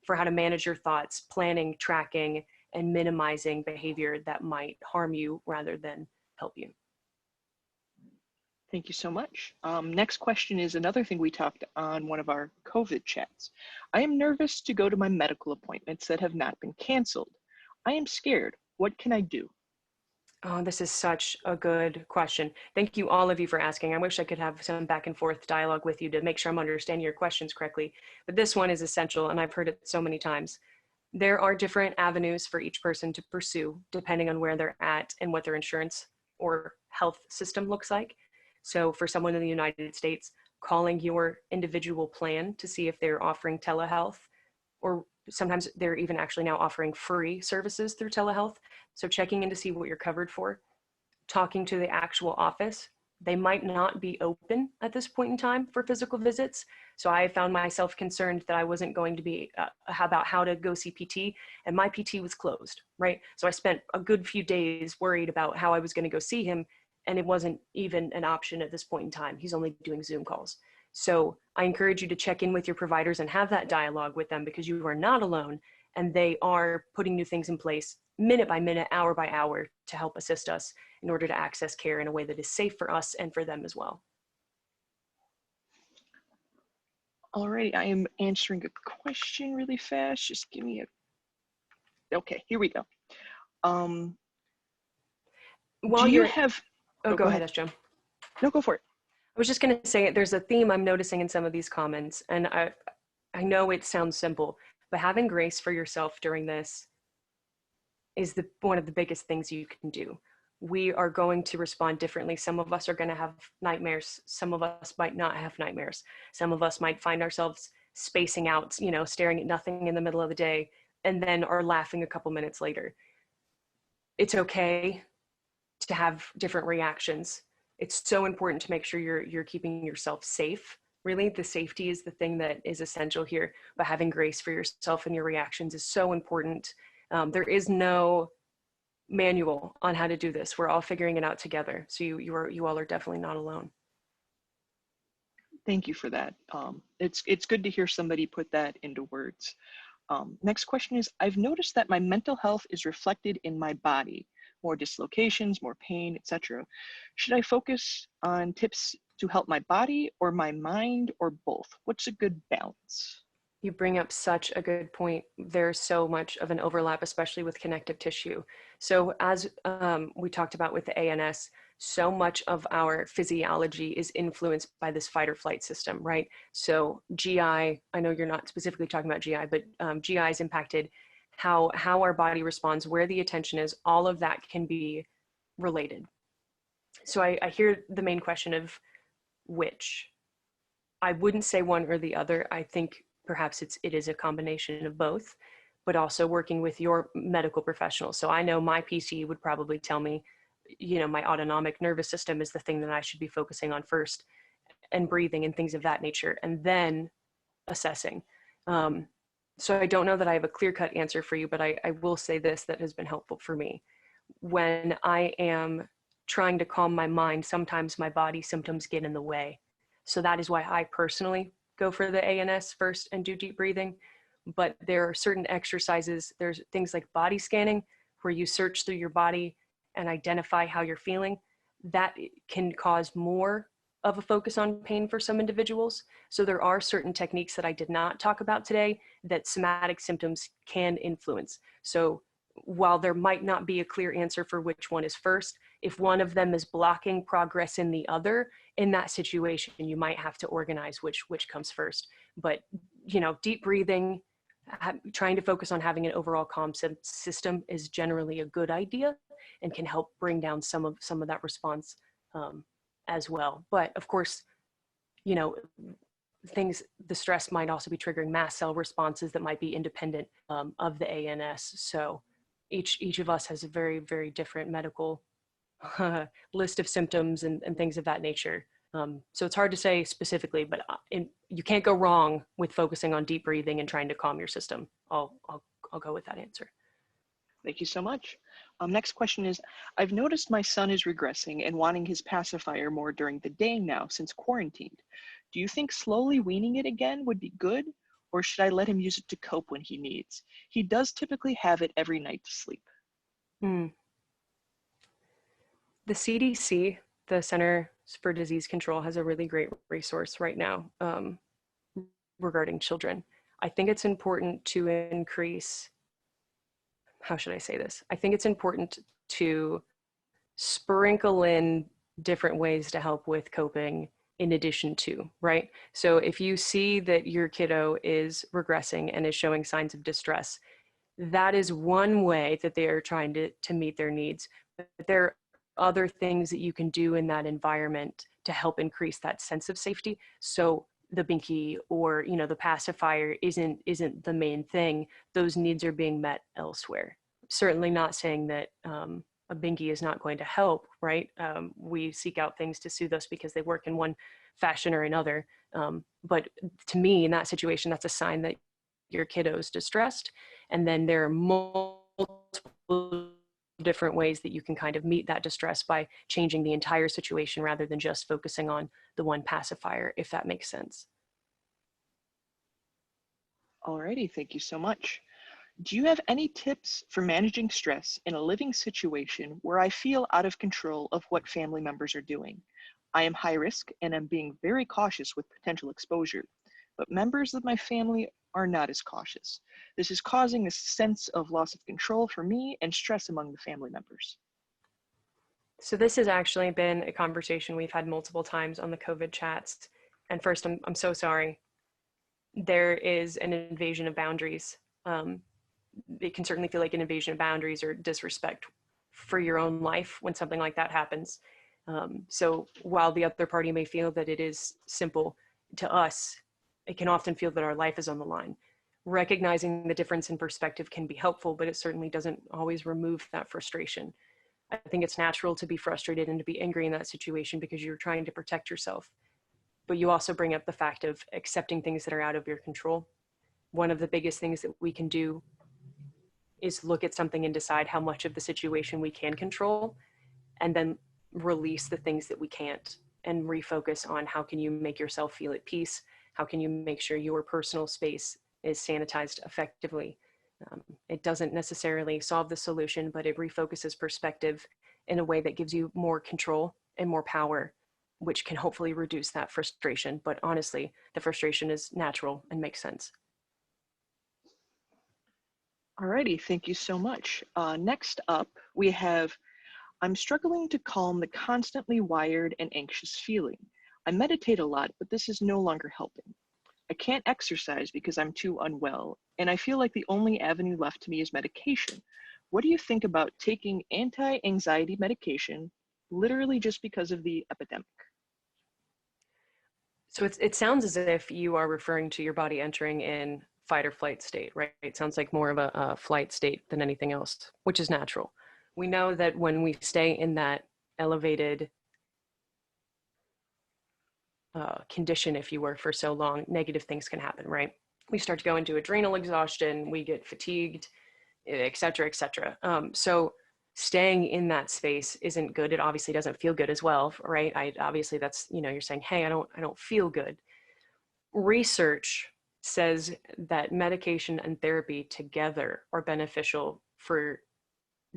for how to manage your thoughts, planning, tracking, and minimizing behavior that might harm you rather than help you. Thank you so much. Next question is another thing we talked on one of our COVID chats. I am nervous to go to my medical appointments that have not been canceled. I am scared. What can I do? Oh, this is such a good question. Thank you, all of you, for asking. I wish I could have some back and forth dialogue with you to make sure I'm understanding your questions correctly. But this one is essential, and I've heard it so many times. There are different avenues for each person to pursue, depending on where they're at and what their insurance or health system looks like. So for someone in the United States, calling your individual plan to see if they're offering telehealth, or sometimes they're even actually now offering free services through telehealth. So checking in to see what you're covered for, talking to the actual office. They might not be open at this point in time for physical visits. So I found myself concerned that I wasn't going to be about how to go see PT, and my PT was closed, right? So I spent a good few days worried about how I was going to go see him, and it wasn't even an option at this point in time. He's only doing Zoom calls. So I encourage you to check in with your providers and have that dialogue with them, because you are not alone, and they are putting new things in place minute by minute, hour by hour, to help assist us in order to access care in a way that is safe for us and for them as well. Alrighty, I am answering a question really fast. Just give me okay, here we go. While do you you're have, go ahead, Joe. No, go for it. I was just going to say, there's a theme I'm noticing in some of these comments, and I know it sounds simple, but having grace for yourself during this is one of the biggest things you can do. We are going to respond differently. Some of us are going to have nightmares. Some of us might not have nightmares. Some of us might find ourselves spacing out, staring at nothing in the middle of the day, and then are laughing a couple minutes later. It's okay to have different reactions. It's so important to make sure you're keeping yourself safe. Really, the safety is the thing that is essential here, but having grace for yourself and your reactions is so important. There is no manual on how to do this. We're all figuring it out together. So you all are definitely not alone. Thank you for that. It's good to hear somebody put that into words. Next question is, I've noticed that my mental health is reflected in my body, more dislocations, more pain, etc. Should I focus on tips to help my body or my mind or both? What's a good balance? You bring up such a good point. There's so much of an overlap, especially with connective tissue. So as we talked about with the ANS, so much of our physiology is influenced by this fight or flight system, right? So GI, I know you're not specifically talking about GI, but GI is impacted, how our body responds, where the attention is, all of that can be related. So I hear the main question of which. I wouldn't say one or the other. I think perhaps it is a combination of both, but also working with your medical professional. So I know my PC would probably tell me, my autonomic nervous system is the thing that I should be focusing on first, and breathing and things of that nature, and then assessing. So I don't know that I have a clear-cut answer for you, but I will say this that has been helpful for me. When I am trying to calm my mind, sometimes my body symptoms get in the way. So that is why I personally go for the ANS first and do deep breathing. But there are certain exercises, there's things like body scanning, where you search through your body and identify how you're feeling. That can cause more of a focus on pain for some individuals. So there are certain techniques that I did not talk about today that somatic symptoms can influence. So while there might not be a clear answer for which one is first, if one of them is blocking progress in the other, in that situation, you might have to organize which comes first. But, deep breathing, trying to focus on having an overall calm system is generally a good idea and can help bring down some of that response as well. But of course, the stress might also be triggering mast cell responses that might be independent of the ANS. So each of us has a very, very different medical list of symptoms and things of that nature. So it's hard to say specifically, but you can't go wrong with focusing on deep breathing and trying to calm your system. I'll go with that answer. Thank you so much. Next question is, I've noticed my son is regressing and wanting his pacifier more during the day now since quarantined. Do you think slowly weaning it again would be good, or should I let him use it to cope when he needs? He does typically have it every night to sleep. The CDC, the Center for Disease Control, has a really great resource right now regarding children. I think it's important to increase, how should I say this? I think it's important to sprinkle in different ways to help with coping in addition to, right? So if you see that your kiddo is regressing and is showing signs of distress, that is one way that they are trying to meet their needs. But there are other things that you can do in that environment to help increase that sense of safety. So the binky or the pacifier isn't the main thing. Those needs are being met elsewhere. Certainly not saying that a binky is not going to help, right? We seek out things to soothe us because they work in one fashion or another. But to me, in that situation, that's a sign that your kiddo's distressed. And then there are multiple different ways that you can kind of meet that distress by changing the entire situation rather than just focusing on the one pacifier, if that makes sense. Alrighty, thank you so much. Do you have any tips for managing stress in a living situation where I feel out of control of what family members are doing? I am high risk and am being very cautious with potential exposure, but members of my family are not as cautious. This is causing a sense of loss of control for me and stress among the family members. So this has actually been a conversation we've had multiple times on the COVID chats. And first, I'm so sorry. There is an invasion of boundaries it can certainly feel like an invasion of boundaries or disrespect for your own life when something like that happens. So while the other party may feel that it is simple, to us, it can often feel that our life is on the line. Recognizing the difference in perspective can be helpful, but it certainly doesn't always remove that frustration. I think it's natural to be frustrated and to be angry in that situation because you're trying to protect yourself. But you also bring up the fact of accepting things that are out of your control. One of the biggest things that we can do is look at something and decide how much of the situation we can control, and then release the things that we can't, and refocus on how can you make yourself feel at peace? How can you make sure your personal space is sanitized effectively? It doesn't necessarily solve the solution, but it refocuses perspective in a way that gives you more control and more power, which can hopefully reduce that frustration. But honestly, the frustration is natural and makes sense. Alrighty, thank you so much. Next up, we have, I'm struggling to calm the constantly wired and anxious feeling. I meditate a lot, but this is no longer helping. I can't exercise because I'm too unwell, and I feel like the only avenue left to me is medication. What do you think about taking anti-anxiety medication, literally just because of the epidemic? So it sounds as if you are referring to your body entering in fight or flight state, right? It sounds like more of a flight state than anything else, which is natural. We know that when we stay in that elevated condition, if you were, for so long, negative things can happen, right? We start to go into adrenal exhaustion, we get fatigued, et cetera, et cetera. So staying in that space isn't good. It obviously doesn't feel good as well, right? Obviously that's, you're saying, hey, I don't feel good. Research says that medication and therapy together are beneficial for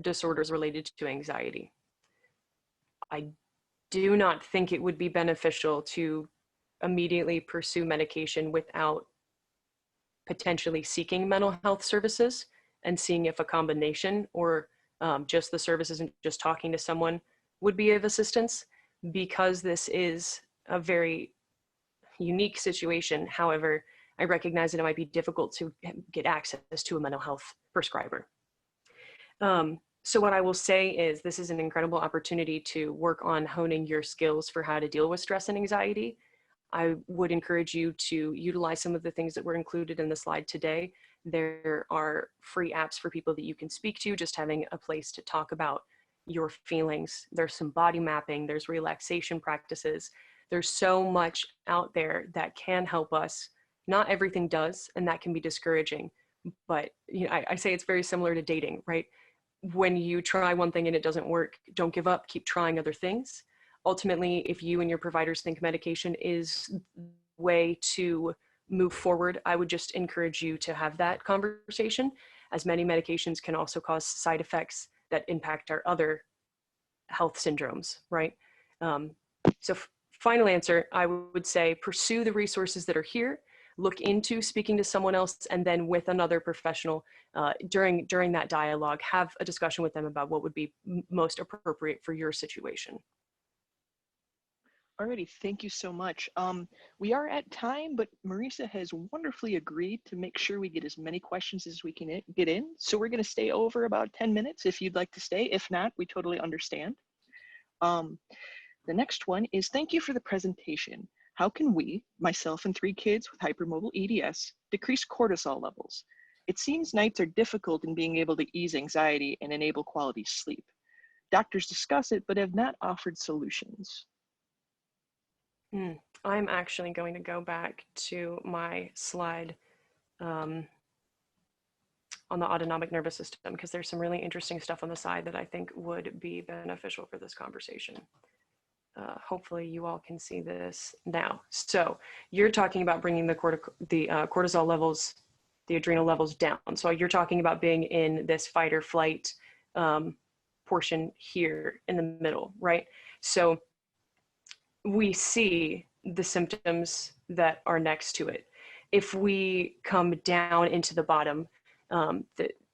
disorders related to anxiety. I do not think it would be beneficial to immediately pursue medication without potentially seeking mental health services and seeing if a combination or just the services and just talking to someone would be of assistance, because this is a very unique situation. However, I recognize that it might be difficult to get access to a mental health prescriber. So what I will say is this is an incredible opportunity to work on honing your skills for how to deal with stress and anxiety. I would encourage you to utilize some of the things that were included in the slide today. There are free apps for people that you can speak to, just having a place to talk about your feelings. There's some body mapping, there's relaxation practices. There's so much out there that can help us. Not everything does, and that can be discouraging. But I say it's very similar to dating, right? When you try one thing and it doesn't work, don't give up, keep trying other things. Ultimately, if you and your providers think medication is the way to move forward, I would just encourage you to have that conversation, as many medications can also cause side effects that impact our other health syndromes, right? So final answer, I would say pursue the resources that are here, look into speaking to someone else, and then with another professional during that dialogue, have a discussion with them about what would be most appropriate for your situation. Alrighty, thank you so much. We are at time, but Marisa has wonderfully agreed to make sure we get as many questions as we can get in. So we're going to stay over about 10 minutes if you'd like to stay. If not, we totally understand. The next one is, thank you for the presentation. How can we, myself and 3 kids with hypermobile EDS, decrease cortisol levels? It seems nights are difficult in being able to ease anxiety and enable quality sleep. Doctors discuss it, but have not offered solutions. I'm actually going to go back to my slide on the autonomic nervous system, because there's some really interesting stuff on the side that I think would be beneficial for this conversation. Hopefully you all can see this now. So you're talking about bringing the cortisol levels, the adrenal levels down. So you're talking about being in this fight or flight portion here in the middle, right? So we see the symptoms that are next to it. If we come down into the bottom,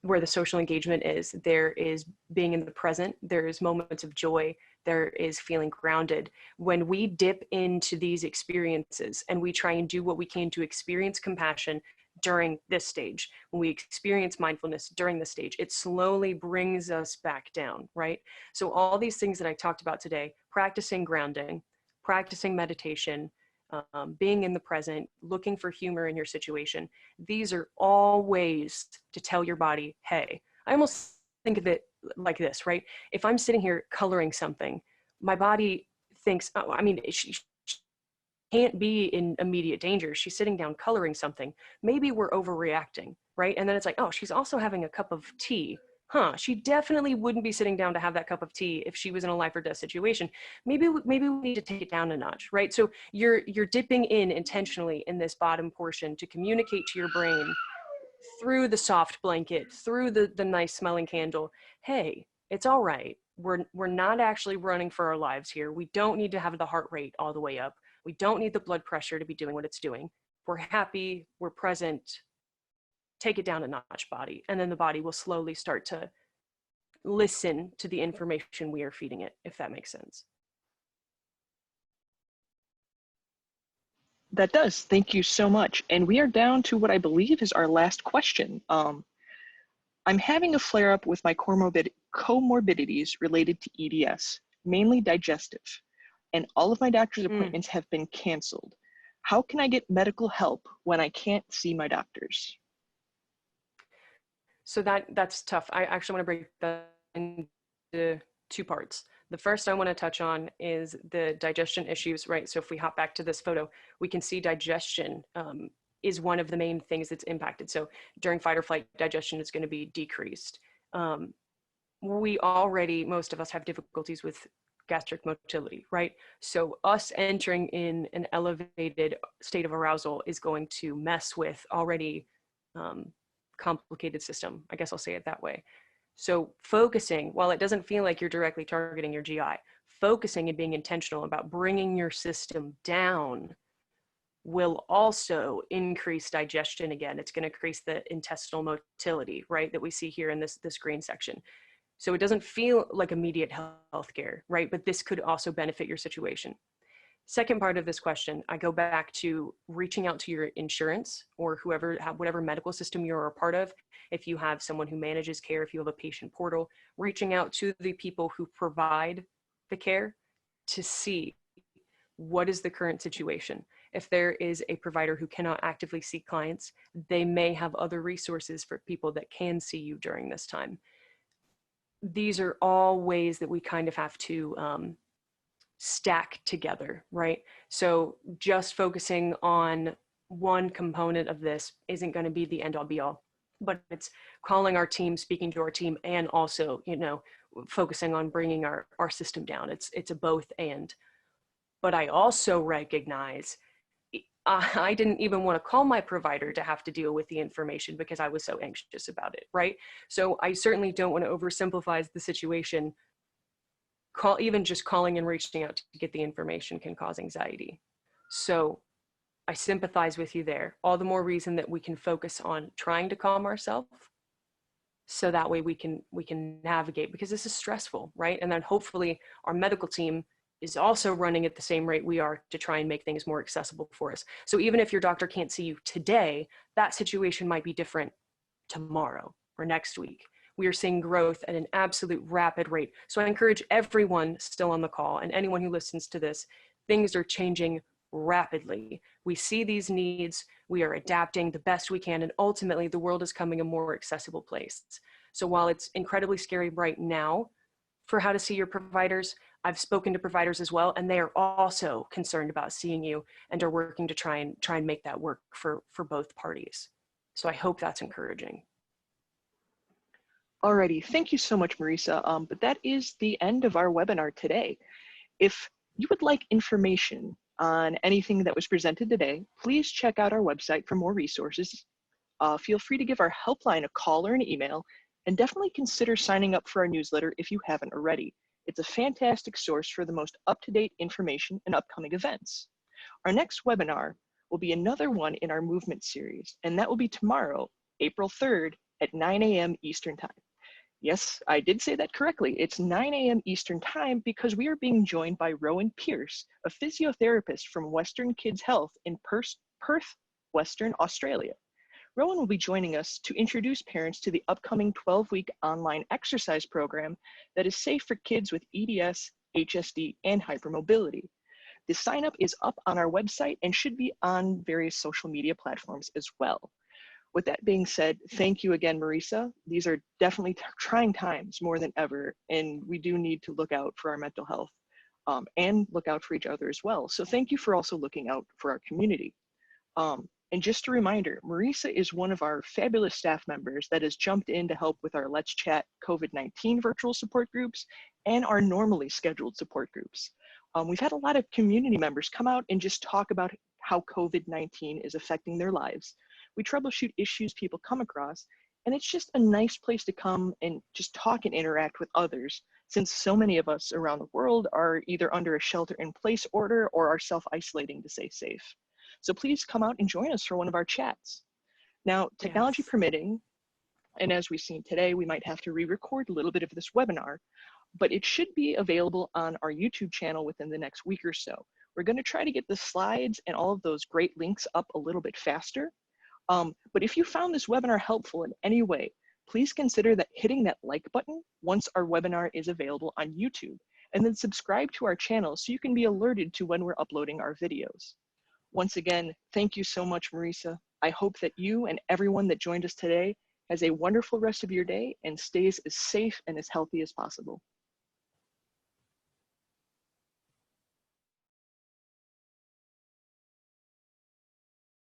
where the social engagement is, there is being in the present, there is moments of joy, there is feeling grounded. When we dip into these experiences and we try and do what we can to experience compassion, during this stage, when we experience mindfulness during this stage, it slowly brings us back down, right? So all these things that I talked about today, practicing grounding, practicing meditation, being in the present, looking for humor in your situation, these are all ways to tell your body, hey, I almost think of it like this, right? If I'm sitting here coloring something, my body thinks, oh, I mean, she can't be in immediate danger. She's sitting down coloring something. Maybe we're overreacting, right? And then it's like, oh, she's also having a cup of tea. Huh, she definitely wouldn't be sitting down to have that cup of tea if she was in a life or death situation. Maybe we need to take it down a notch, right? So you're dipping in intentionally in this bottom portion to communicate to your brain through the soft blanket, through the nice smelling candle. Hey, it's all right. We're not actually running for our lives here. We don't need to have the heart rate all the way up. We don't need the blood pressure to be doing what it's doing. We're happy, we're present. Take it down a notch, body. And then the body will slowly start to listen to the information we are feeding it, if that makes sense. That does. Thank you so much. And we are down to what I believe is our last question. I'm having a flare-up with my comorbidities related to EDS, mainly digestive, and all of my doctor's appointments have been canceled. How can I get medical help when I can't see my doctors? So that's tough. I actually want to break that into two parts. The first I want to touch on is the digestion issues, right? So if we hop back to this photo, we can see digestion is one of the main things that's impacted. So during fight or flight, digestion is going to be decreased. We already, most of us have difficulties with gastric motility, right? So us entering in an elevated state of arousal is going to mess with already complicated system. I guess I'll say it that way. So focusing, while it doesn't feel like you're directly targeting your GI, focusing and being intentional about bringing your system down will also increase digestion again. It's going to increase the intestinal motility, right, that we see here in this green section. So it doesn't feel like immediate health care, right? But this could also benefit your situation. Second part of this question, I go back to reaching out to your insurance or whatever medical system you're a part of. If you have someone who manages care, if you have a patient portal, reaching out to the people who provide the care to see what is the current situation. If there is a provider who cannot actively see clients, they may have other resources for people that can see you during this time. These are all ways that we kind of have to stack together, right? So just focusing on one component of this isn't going to be the end all be all, but it's calling our team, speaking to our team, and also, focusing on bringing our system down. It's a both and. But I also recognize I didn't even want to call my provider to have to deal with the information because I was so anxious about it, right? So I certainly don't want to oversimplify the situation. Even just calling and reaching out to get the information can cause anxiety. So I sympathize with you there. All the more reason that we can focus on trying to calm ourselves so that way we can navigate, because this is stressful, right? And then hopefully our medical team is also running at the same rate we are to try and make things more accessible for us. So even if your doctor can't see you today, that situation might be different tomorrow or next week. We are seeing growth at an absolute rapid rate. So I encourage everyone still on the call and anyone who listens to this, things are changing rapidly. We see these needs, we are adapting the best we can, and ultimately the world is becoming a more accessible place. So while it's incredibly scary right now for how to see your providers, I've spoken to providers as well, and they are also concerned about seeing you and are working to try and make that work for both parties. So I hope that's encouraging. Alrighty, thank you so much, Marisa. But that is the end of our webinar today. If you would like information on anything that was presented today, please check out our website for more resources. Feel free to give our helpline a call or an email, and definitely consider signing up for our newsletter if you haven't already. It's a fantastic source for the most up-to-date information and upcoming events. Our next webinar will be another one in our movement series, and that will be tomorrow, April 3rd at 9 a.m. Eastern Time. Yes, I did say that correctly. It's 9 a.m. Eastern Time because we are being joined by Rowan Pierce, a physiotherapist from Western Kids Health in Perth, Western Australia. Rowan will be joining us to introduce parents to the upcoming 12-week online exercise program that is safe for kids with EDS, HSD, and hypermobility. The sign up is up on our website and should be on various social media platforms as well. With that being said, thank you again, Marisa. These are definitely trying times more than ever, and we do need to look out for our mental health and look out for each other as well. So thank you for also looking out for our community. And just a reminder, Marisa is one of our fabulous staff members that has jumped in to help with our Let's Chat COVID-19 virtual support groups and our normally scheduled support groups. We've had a lot of community members come out and just talk about how COVID-19 is affecting their lives. We troubleshoot issues people come across, and it's just a nice place to come and just talk and interact with others, since so many of us around the world are either under a shelter-in-place order or are self-isolating to stay safe. So please come out and join us for one of our chats. Now, technology Yes. permitting, and as we've seen today, we might have to re-record a little bit of this webinar, but it should be available on our YouTube channel within the next week or so. We're going to try to get the slides and all of those great links up a little bit faster. But if you found this webinar helpful in any way, please consider hitting that like button once our webinar is available on YouTube, and then subscribe to our channel so you can be alerted to when we're uploading our videos. Once again, thank you so much, Marisa. I hope that you and everyone that joined us today has a wonderful rest of your day and stays as safe and as healthy as possible.